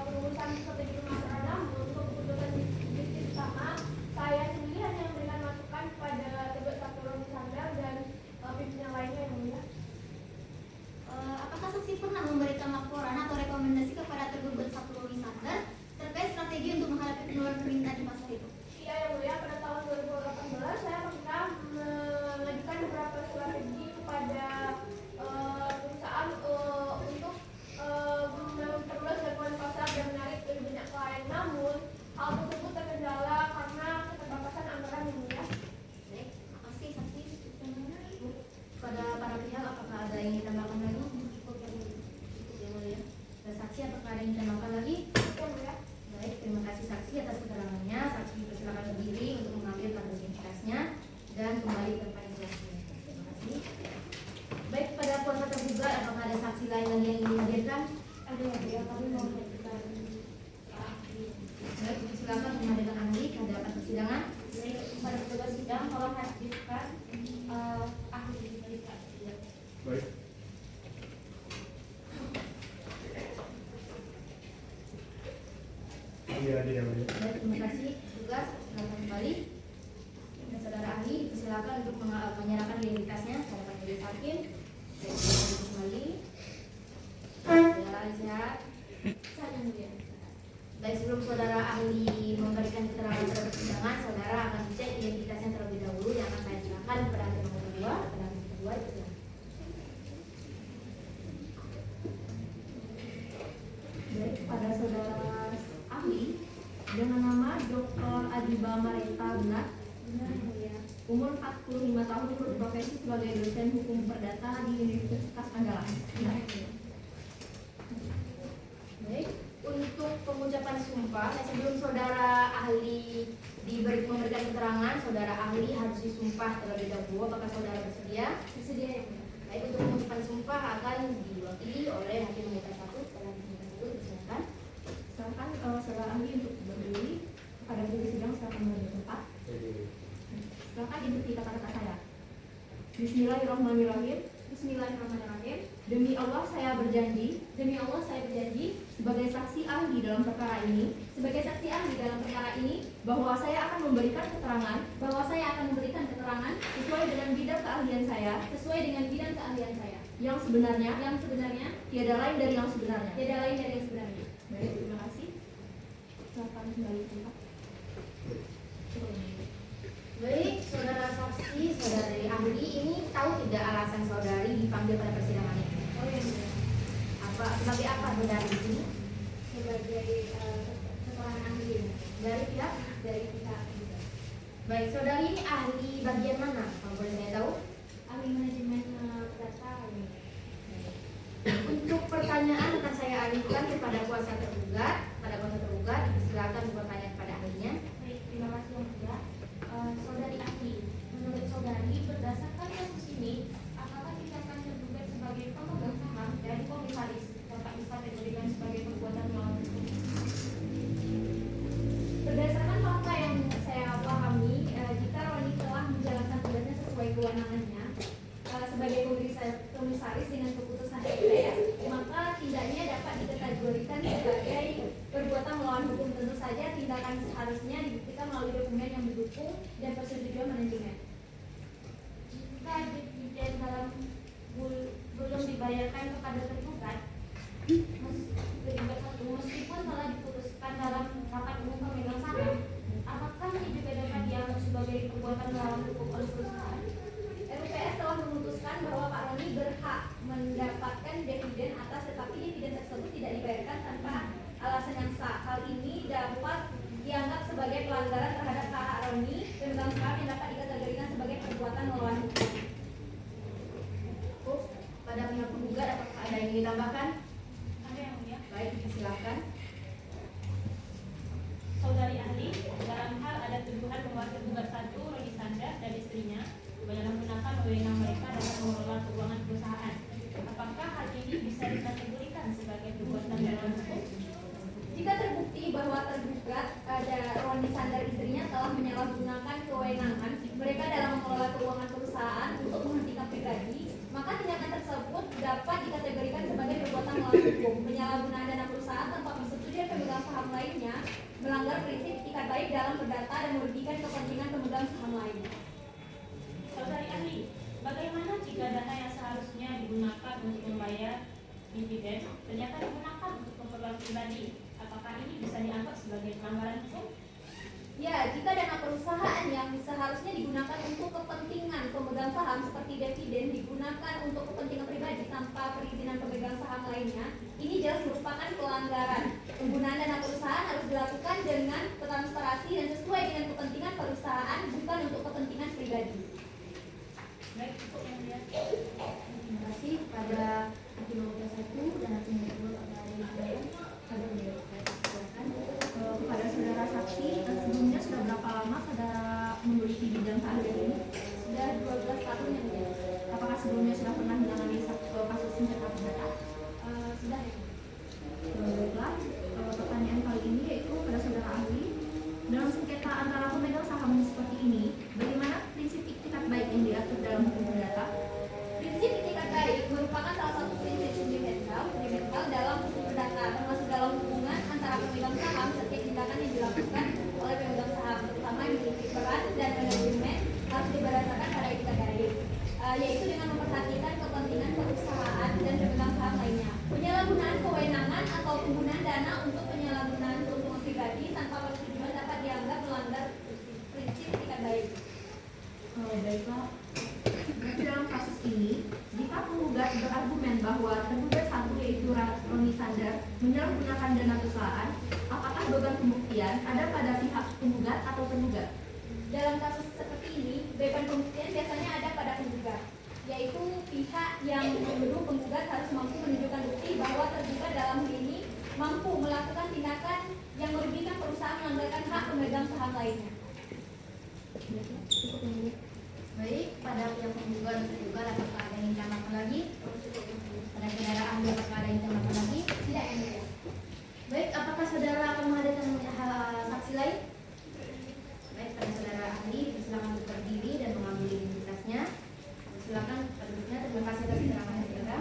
perurusan strategi pemasaran, namun untuk keputusan bisnis utama saya sendiri hanya memberikan masukan kepada tergugat 1 Roni Sandar dan pimpinan lainnya yang mulia. Apakah saksi pernah memberikan laporan atau rekomendasi kepada tergugat 1 Roni Sandar terkait strategi untuk menghadapi penurunan permintaan di pasar itu? Iya yang mulia, pada tahun 2018 saya pernah mengajukan beberapa strategi kepada perusahaan untuk memperluas jangkauan pasar dan menarik lebih banyak klien. Namun hal tersebut terkendala karena keterbatasan anggaran yang mulia. Baik, makasih saksi. Pada para pihak apakah ada yang ingin ditambahkan lagi? Yang mulia. Dan saksi apakah ada yang ingin ditambahkan lagi? Yang mulia. Baik, terima kasih saksi atas keterangannya. Saksi dipersilakan berdiri untuk mengambil kartu identitasnya dan kembali ke tempat yang jelasnya. Terima kasih. Baik, pada kuasa tergugat apakah ada saksi lain lagi yang ingin dihadirkan? Ada yang mulia, kami mau mengajukan Baik, silakan menghadirkan ahli ke hadapan persidangan. pada petugas sidang tolong hadirkan ahli dari persidangan. Baik. Iya, yang mulia. Baik, terima kasih. Tugas silakan kembali. Dan saudara ahli silakan untuk menyerahkan identitasnya kepada majelis hakim. Baik, kembali. Saudara sehat. Saya yang mulia. Baik, sebelum saudara ahli memberikan keterangan terhadap persidangan, saudara akan dicek identitasnya terlebih dahulu yang akan saya silakan kepada hakim nomor 2. Pada hakim kedua itu silakan. Baik, pada saudara ahli dengan nama Dr. Adiba Marita benar, umur 45 tahun, berprofesi sebagai dosen hukum perdata di Universitas Andalas. Benar. Baik, untuk pengucapan sumpah, sebelum saudara ahli memberikan keterangan, saudara ahli harus disumpah terlebih dahulu. Apakah saudara bersedia? Bersedia ya mulia. Baik, untuk pengucapan sumpah akan diwakili oleh hakim meminta 1. Pada hakim meminta 1, silakan. Silakan saudara ahli untuk berdiri. Pada diri sidang silakan mengambil tempat. Silakan ikuti kata-kata saya. Bismillahirrahmanirrahim. Bismillahirrahmanirrahim. Demi Allah saya berjanji Demi Allah saya berjanji sebagai saksi ahli dalam perkara ini sebagai saksi ahli dalam perkara ini bahwa saya akan memberikan keterangan bahwa saya akan memberikan keterangan sesuai dengan bidang keahlian saya sesuai dengan bidang keahlian saya yang sebenarnya tiada lain dari yang sebenarnya. sebenarnya. Baik, terima kasih. Silakan kembali ke tempat. Baik, saudara saksi, saudari ahli ini tahu tidak alasan saudari dipanggil pada persidangan ini? Oh ya mulia. Sebagai apa saudari di sini? Sebagai keterangan ahli Dari pihak? dari pihak juga. Baik, saudari ini ahli bagian mana? Kalau boleh saya tahu? Ahli manajemen data ini. Untuk pertanyaan akan saya alihkan kepada kuasa tergugat. Pada kuasa tergugat, silakan bertanya kepada ahlinya. Baik, terima kasih yang mulia. Saudari ahli, menurut saudari berdasarkan kasus ini, apakah tindakan tergugat sebagai pemegang saham dan komisaris dapat dikategorikan sebagai perbuatan melawan hukum? Berdasarkan fakta yang saya pahami, jika Roni telah menjalankan tugasnya sesuai kewenangannya sebagai komisaris dengan keputusan MPS, maka tindaknya dapat dikategorikan sebagai perbuatan melawan hukum. Tentu saja tindakan seharusnya dibuktikan melalui dokumen yang mendukung dan persetujuan manajemen. Jika dividen dalam belum dibayarkan kepada tergugat, meskipun telah diputuskan dalam rapat umum pemegang saham, apakah ini juga dapat dianggap sebagai perbuatan melawan hukum oleh perusahaan? RUPS telah memutuskan bahwa Pak Roni berhak mendapatkan dividen atas, tetapi dividen tersebut tidak dibayarkan tanpa alasan yang sah. Hal ini dapat dianggap sebagai pelanggaran terhadap hak Roni pemegang saham yang dapat dikategorikan sebagai perbuatan melawan hukum. Pada pihak penggugat, apakah ada yang ditambahkan? Ada yang mulia. Baik, silakan. Saudari ahli, dalam hal ada tuduhan bahwa tergugat 1, Roni Sandra dan istrinya menyalahgunakan wewenang mereka dalam mengelola keuangan perusahaan. Apakah hal ini bisa dikategorikan sebagai perbuatan melawan hukum? Jika terbukti bahwa tergugat ada Roni Sandar istrinya telah menyalahgunakan kewenangan mereka dalam mengelola keuangan perusahaan untuk kepentingan pribadi, maka tindakan tersebut dapat dikategorikan sebagai perbuatan melawan hukum. Penyalahgunaan dana perusahaan tanpa persetujuan pemegang saham lainnya melanggar prinsip etikat baik dalam berdata dan merugikan kepentingan pemegang saham lainnya. Saudari ahli, bagaimana jika dana yang seharusnya digunakan untuk membayar dividen ternyata digunakan untuk keperluan pribadi? Apakah ini bisa dianggap sebagai pelanggaran hukum? Ya, jika dana perusahaan yang seharusnya digunakan untuk kepentingan pemegang saham seperti dividen digunakan untuk kepentingan pribadi tanpa perizinan pemegang saham lainnya, ini jelas merupakan pelanggaran. Penggunaan dana perusahaan harus dilakukan dengan transparansi dan sesuai dengan kepentingan perusahaan, bukan untuk kepentingan pribadi. Baik, cukup yang mulia. Terima kasih pada hakim nomor 1 dan hakim nomor 2 Kepada saudara saksi, sebelumnya sudah berapa lama saudara menggeluti bidang keahlian ini? Sudah 12 tahun yang mulia. Apakah sebelumnya sudah pernah menangani kasus sengketa perdata? Sudah ya. Baiklah, pertanyaan kali ini yaitu pada saudara ahli, dalam sengketa antara pemegang saham seperti ini, bagaimana prinsip etikat baik yang diatur dalam hukum perdata? Prinsip etikat baik merupakan salah satu prinsip fundamental dalam hukum perdata, termasuk dalam hubungan antara pemegang saham setiap tindakan yang dilakukan oleh pemegang saham, terutama yang memiliki peran dan manajemen penggugat atau penugat. Dalam kasus seperti ini, beban pembuktian biasanya ada pada penggugat, yaitu pihak yang menuduh penggugat harus mampu menunjukkan bukti bahwa tergugat dalam hal ini mampu melakukan tindakan yang merugikan perusahaan melanggarkan hak pemegang saham lainnya. Baik, pada pihak penggugat dan tergugat apakah ada yang ditambahkan lagi? Pada saudara ahli apakah ada yang ditambahkan lagi? Tidak, yang mulia. Baik, apakah saudara akan menghadirkan saksi lain? Baik, pada saudara ahli, silakan untuk berdiri dan mengambil identitasnya. Silakan penduduknya, terima kasih atas keterangan saudara.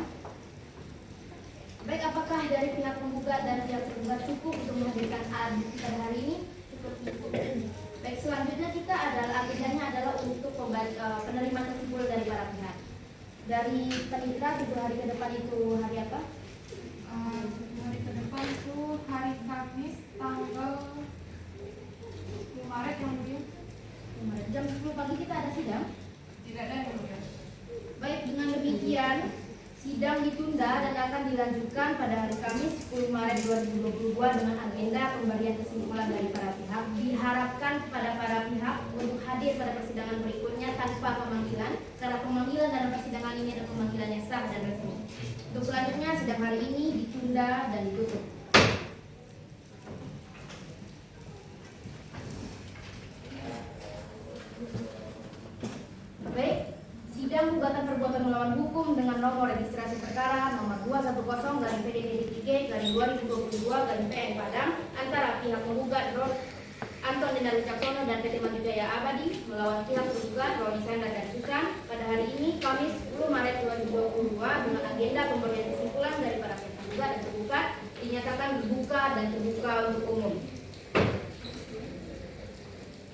Baik, apakah dari pihak penggugat dan pihak tergugat cukup untuk menghadirkan alat bukti pada hari ini? Cukup. Baik, selanjutnya kita agendanya adalah untuk penerimaan kesimpulan dari para pihak. Dari panitera 7 hari ke depan itu hari apa? Hari ke depan itu hari Kamis tanggal 10 Maret yang mulia. Jam 10 pagi kita ada sidang. Tidak ada yang mulia. Baik, dengan demikian sidang ditunda dan akan dilanjutkan pada hari Kamis 10 Maret 2022 dengan agenda pemberian kesimpulan dari para pihak. Diharapkan kepada para pihak untuk hadir pada persidangan berikutnya tanpa pemanggilan, karena pemanggilan dalam persidangan ini adalah pemanggilan yang sah dan resmi. Untuk selanjutnya sidang hari ini ditunda dan ditutup. Baik, sidang gugatan perbuatan melawan hukum dengan nomor registrasi perkara nomor 210-PDD-2022-2022 PN antara pihak penggugat Anton Dinar Wicaksono dan PT Majujaya Abadi melawan pihak penggugat Roni Sandra dan Susan pada hari ini Kamis 10 Maret 2022 dengan agenda pemberian kesimpulan dari para pihak penggugat dan tergugat dinyatakan dibuka dan terbuka untuk umum.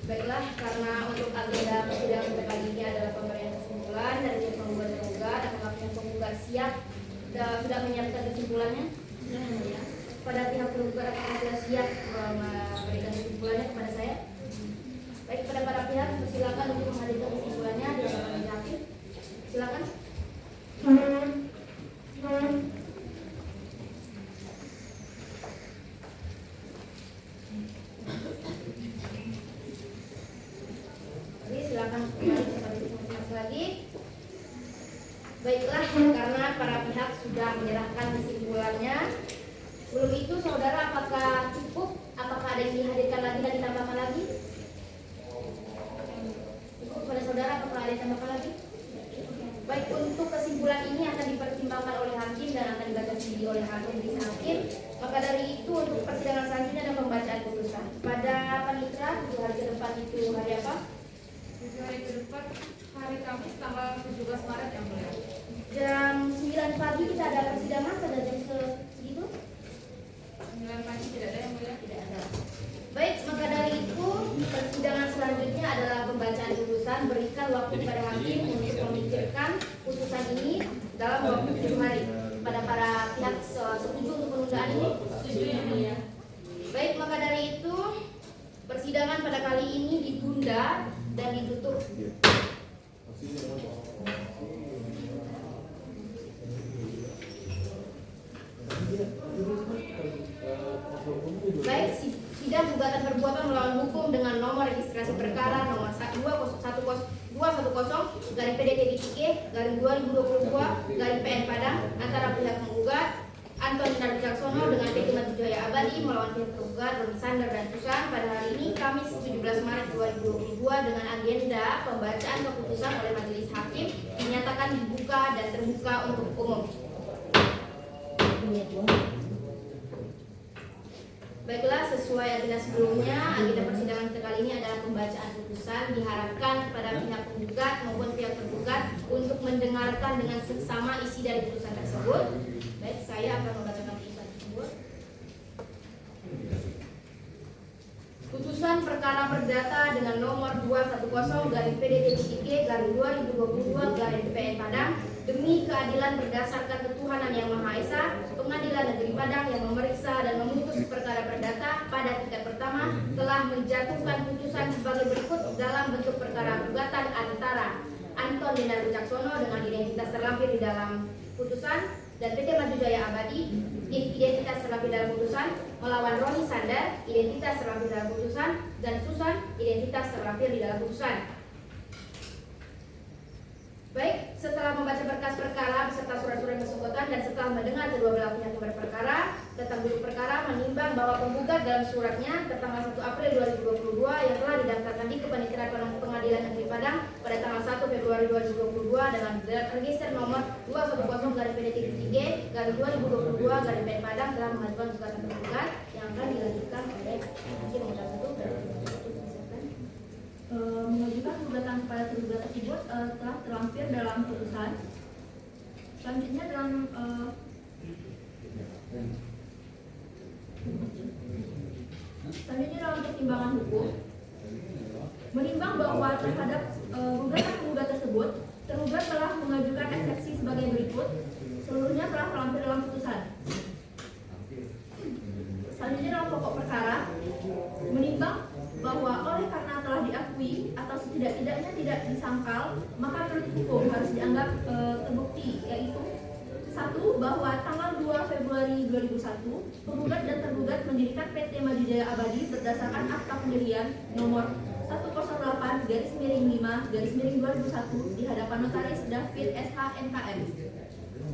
Baiklah, karena untuk agenda persidangan pada kali ini adalah pemberian kesimpulan dari pihak penggugat dan tergugat, apakah pihak penggugat siap sudah menyiapkan kesimpulannya? Ya. Pada pihak penggugat apakah sudah siap memberikan kesimpulannya kepada saya? Baik, pada para pihak silakan untuk menghadirkan kesimpulannya di hadapan hakim. Silakan. Silakan kembali kepada masing-masing lagi. Baiklah, karena para pihak sudah menyerahkan kesimpulannya. Sebelum itu, saudara, apakah cukup? Apakah ada yang dihadirkan lagi dan ditambahkan lagi? Cukup kepada saudara, apakah ada yang ditambahkan lagi? Baik, untuk kesimpulan ini akan dipertimbangkan oleh hakim dan akan dibaca sendiri oleh hakim di hakim. Maka dari itu, untuk persidangan selanjutnya ada pembacaan putusan. Pada panitera 7 hari ke depan itu hari apa? 7 hari ke depan hari Kamis tanggal 17 Maret yang mulia. Jam 9 pagi kita ada persidangan pada jam segitu? 9 pagi tidak ada yang mulia. Tidak ada. Baik, maka dari itu persidangan selanjutnya adalah pembacaan putusan. Berikan waktu kepada hakim untuk memikirkan putusan ini dalam waktu 7 hari. Pada para pihak setuju untuk penundaan ini? Setuju yang mulia. Baik, maka dari itu persidangan pada kali ini ditunda dan ditutup. Baik, sidang gugatan perbuatan melawan hukum dengan nomor registrasi perkara nomor 210-PDD-2022-PN Padang antara pihak penggugat Anton Dinar Wicaksono dengan PT Majujaya Abadi melawan pihak tergugat Roni Sandra dan Susan pada hari ini Kamis 17 Maret 2022 dengan agenda pembacaan keputusan oleh majelis hakim dinyatakan dibuka dan terbuka untuk umum. Baiklah, sesuai agenda sebelumnya, agenda persidangan kita kali ini adalah pembacaan putusan. Diharapkan kepada pihak penggugat maupun pihak tergugat untuk mendengarkan dengan seksama isi dari putusan tersebut. Baik, saya akan membacakan putusan tersebut. Putusan perkara perdata dengan nomor 210-PDD-2022-PN Padang demi keadilan berdasarkan ketuhanan yang Maha Esa, Pengadilan Negeri Padang yang memeriksa dan memutus perkara perdata pada tingkat pertama telah menjatuhkan putusan sebagai berikut dalam bentuk perkara gugatan antara Anton Dinar Wicaksono dengan identitas terlampir di dalam putusan dan PT Majujaya Abadi identitas terlampir dalam putusan melawan Roni Sandar identitas terlampir dalam putusan dan Susan dalam putusan. Baik, setelah membaca berkas perkara beserta surat-surat kesebutan dan setelah mendengar kedua belah pihak yang berperkara, tentang duduk perkara menimbang bahwa penggugat dalam suratnya tertanggal 1 April 2022 yang telah didaftarkan di Kepanitiaan Pengadilan Negeri Padang pada tanggal 1 Februari 2022 dengan register nomor 210-3 Padang telah mengajukan gugatan penggugat yang akan dilanjutkan oleh hakim yang mengajukan gugatan kepada tergugat tersebut telah terlampir dalam putusan. Selanjutnya dalam pertimbangan hukum menimbang bahwa terhadap gugatan penggugat tersebut tergugat telah mengajukan eksepsi sebagai berikut, seluruhnya telah terlampir dalam putusan. Selanjutnya dalam pokok perkara menimbang bahwa oleh karena telah diakui atau setidak-tidaknya tidak disangkal, maka menurut hukum harus dianggap terbukti, yaitu 1. Bahwa tanggal 2 Februari 2001 penggugat dan tergugat mendirikan PT Maju Jaya Abadi berdasarkan akta pendirian nomor 108/5/2001 di hadapan notaris David SH MKM.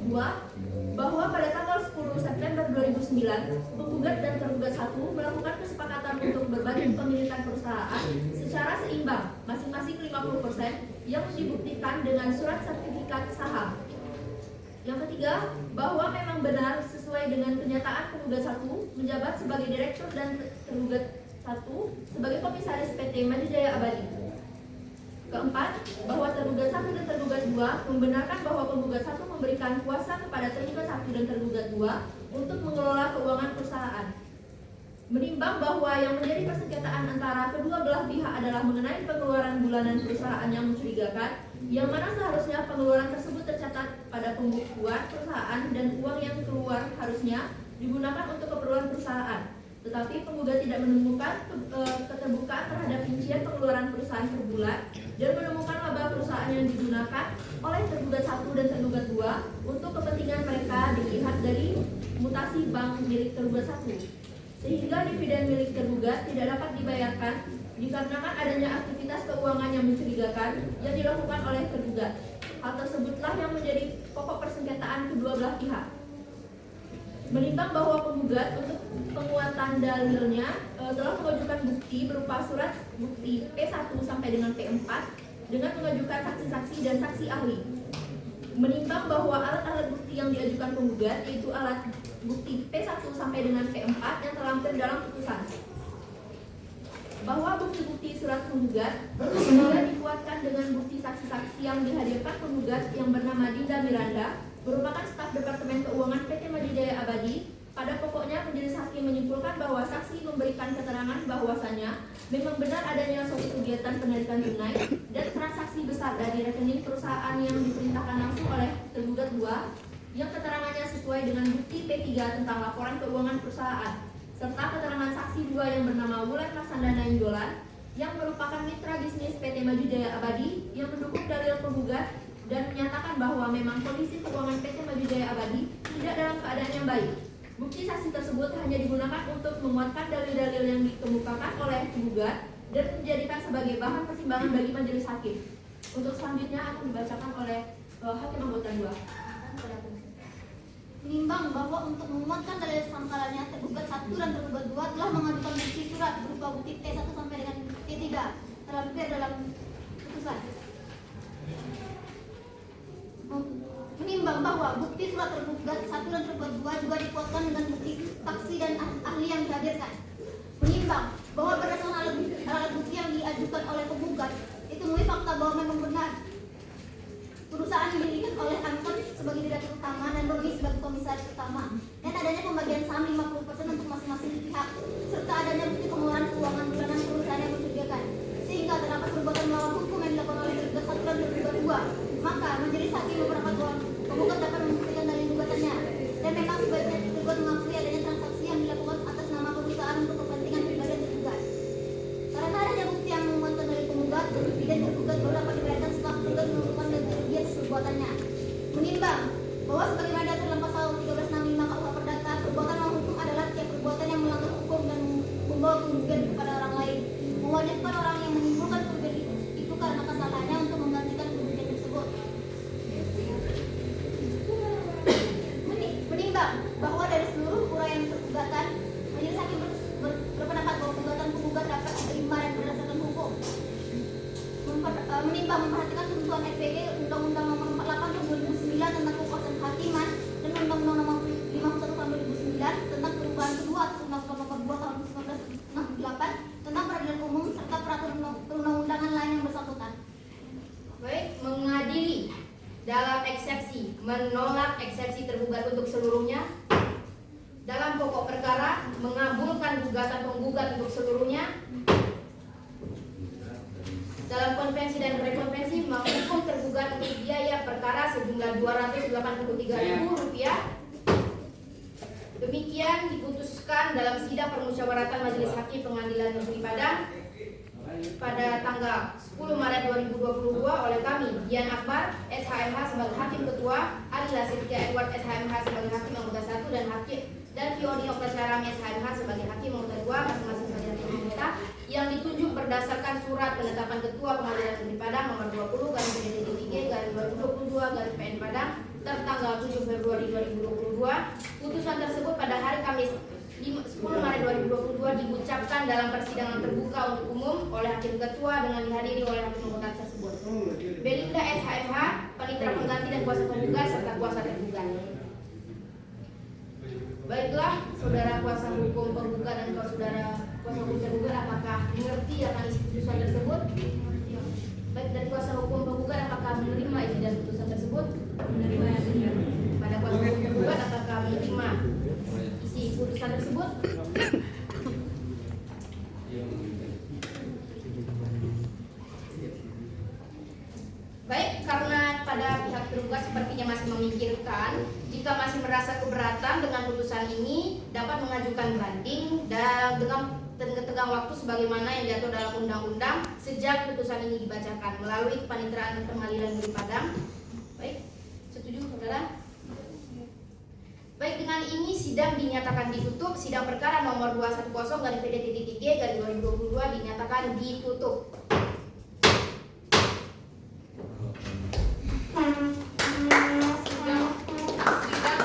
2. Bahwa pada tanggal 10 September 2009 penggugat dan tergugat 1 melakukan kesepakatan untuk berbagi pemilikan perusahaan secara seimbang masing-masing 50% yang dibuktikan dengan surat sertifikat saham. Yang ketiga, bahwa memang benar sesuai dengan kenyataan penggugat 1 menjabat sebagai direktur dan tergugat 1 sebagai komisaris PT Maju Jaya Abadi. Keempat, bahwa tergugat 1 dan tergugat 2 membenarkan bahwa penggugat 1 memberikan kuasa kepada tergugat 1 dan tergugat 2 untuk mengelola keuangan perusahaan. Menimbang bahwa yang menjadi persengketaan antara kedua belah pihak adalah mengenai pengeluaran bulanan perusahaan yang mencurigakan, yang mana seharusnya pengeluaran tersebut tercatat pada pembukuan perusahaan dan uang yang keluar harusnya digunakan untuk keperluan perusahaan. Tetapi penggugat tidak menemukan keterbukaan terhadap rincian pengeluaran perusahaan per bulan dan menemukan laba perusahaan yang digunakan oleh tergugat 1 dan tergugat 2 untuk kepentingan mereka dilihat dari mutasi bank milik tergugat 1. Sehingga dividen milik tergugat tidak dapat dibayarkan dikarenakan adanya aktivitas keuangan yang mencurigakan yang dilakukan oleh tergugat. Hal tersebutlah yang menjadi pokok persengketaan kedua belah pihak. Menimbang bahwa penggugat untuk penguatan dalilnya telah mengajukan bukti berupa surat bukti P1 sampai dengan P4 dengan mengajukan saksi-saksi dan saksi ahli. Menimbang bahwa alat-alat bukti yang diajukan penggugat yaitu alat bukti P1 sampai dengan P4 yang terlampir dalam putusan. Bahwa bukti-bukti surat penggugat juga dikuatkan dengan bukti saksi-saksi yang dihadirkan penggugat yang bernama Dinda Miranda, merupakan staf Departemen Keuangan PT Maju Jaya Abadi. Pada pokoknya majelis hakim menyimpulkan bahwa saksi memberikan keterangan bahwasannya memang benar adanya suatu kegiatan penarikan tunai dan transaksi besar dari rekening perusahaan yang diperintahkan langsung oleh tergugat 2 yang keterangannya sesuai dengan bukti P3 tentang laporan keuangan perusahaan, serta keterangan saksi 2 yang bernama Wulan Masandana Inggolan yang merupakan mitra bisnis PT Maju Jaya Abadi yang mendukung dalil penggugat dan menyatakan bahwa memang kondisi keuangan PT Maju Jaya Abadi tidak dalam keadaan yang baik. Bukti saksi tersebut hanya digunakan untuk menguatkan dalil-dalil yang dikemukakan oleh penggugat dan menjadikan sebagai bahan pertimbangan bagi majelis hakim. Untuk selanjutnya akan dibacakan oleh hakim anggota 2. Menimbang bahwa untuk menguatkan dalil sangkalannya tergugat 1 dan tergugat 2 telah mengajukan bukti surat berupa bukti T1 sampai dengan T3 terlampir dalam putusan. Menimbang bahwa bukti surat tergugat 1 dan tergugat 2 juga dikuatkan dengan bukti saksi dan ahli yang dihadirkan. Menimbang bahwa berdasarkan alat bukti yang diajukan oleh penggugat ditemui fakta bahwa memang benar perusahaan didirikan oleh Anton sebagai direktur utama dan Robi sebagai komisaris utama, dan adanya pembagian saham 50% untuk masing-masing pihak, serta adanya bukti pengeluaran keuangan bulanan perusahaan yang mencurigakan, sehingga terdapat perbuatan melawan hukum yang dilakukan oleh tergugat 1 dan tergugat 2. Maka majelis hakim berpendapat bahwa penggugat dapat membuktikan dalil gugatannya, dan memang sebaiknya tergugat mengakui adanya transaksi yang dilakukan atas nama perusahaan untuk kepentingan pribadi tergugat. Karena adanya bukti yang menguatkan dalil penggugat, dividen tergugat baru dapat dibayarkan setelah tergugat melakukan dan kerugian atas perbuatannya. Menimbang bahwa sebagaimana diatur dalam pasal 1365 KUH Perdata, perbuatan melawan hukum adalah tiap perbuatan yang melanggar hukum dan membawa kerugian kepada orang lain, mewajibkan orang yang menimbulkan kerugian ketimbang memperhatikan ketentuan RPG Undang-Undang Nomor 48 Tahun 2009 tentang kekuasaan kehakiman dan Undang-Undang Nomor 51 Tahun 2009 tentang perubahan kedua atas Undang-Undang Nomor 2 Tahun 1968 tentang peradilan umum serta peraturan perundang-undangan lain yang bersangkutan. Baik, mengadili dalam eksepsi, menolak eksepsi tergugat untuk seluruhnya. Dalam pokok perkara, mengabulkan gugatan penggugat untuk seluruhnya. Dalam konvensi dan rekonvensi, menghukum tergugat untuk biaya perkara sejumlah Rp283.000. Demikian diputuskan dalam sidang permusyawaratan Majelis Hakim Pengadilan Negeri Padang pada tanggal 10 Maret 2022 oleh kami, Dian Akbar, SHMH sebagai Hakim Ketua, Adila Setia Edward, SHMH sebagai Hakim Anggota 1 dan Fioni Oktasyara SHMH sebagai Hakim Anggota 2, masing-masing sebagai Hakim Anggota, yang ditunjuk berdasarkan surat penetapan Ketua Pengadilan Negeri Padang nomor 20/PDT3/2022/PN Padang tertanggal 7 Februari 2022. Putusan tersebut pada hari Kamis 10 Maret 2022 diucapkan dalam persidangan terbuka untuk umum oleh Hakim Ketua dengan dihadiri oleh Hakim Anggota tersebut, Belinda SHMH, panitera pengganti dan kuasa penggugat serta kuasa tergugat. Baiklah, saudara kuasa hukum penggugat dan saudara kuasa hukum tergugat, apakah mengerti akan isi putusan tersebut? Baik, dari kuasa hukum penggugat, apakah menerima isi dan putusan tersebut? Menerima. Pada kuasa hukum penggugat, apakah menerima isi putusan tersebut? Baik, karena pada pihak tergugat sepertinya masih memikirkan, jika masih merasa keberatan dengan putusan ini, dapat mengajukan banding dan dengan tenggang waktu sebagaimana yang diatur dalam undang-undang sejak putusan ini dibacakan melalui kepaniteraan Pengadilan Negeri Padang. Baik, setuju saudara? Baik, dengan ini sidang dinyatakan ditutup. Sidang perkara nomor 210/PDT3/2022 dinyatakan ditutup. Sidang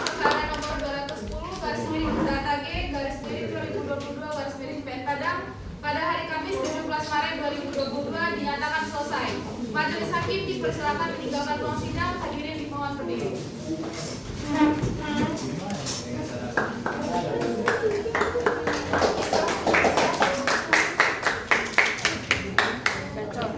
perkara nomor 210/2022/PN Padang pada hari Kamis 17 Maret 2022 dinyatakan selesai. Majelis Hakim dipersilakan meninggalkan ruang sidang. Hadirin dimohon berdiri. Cocok.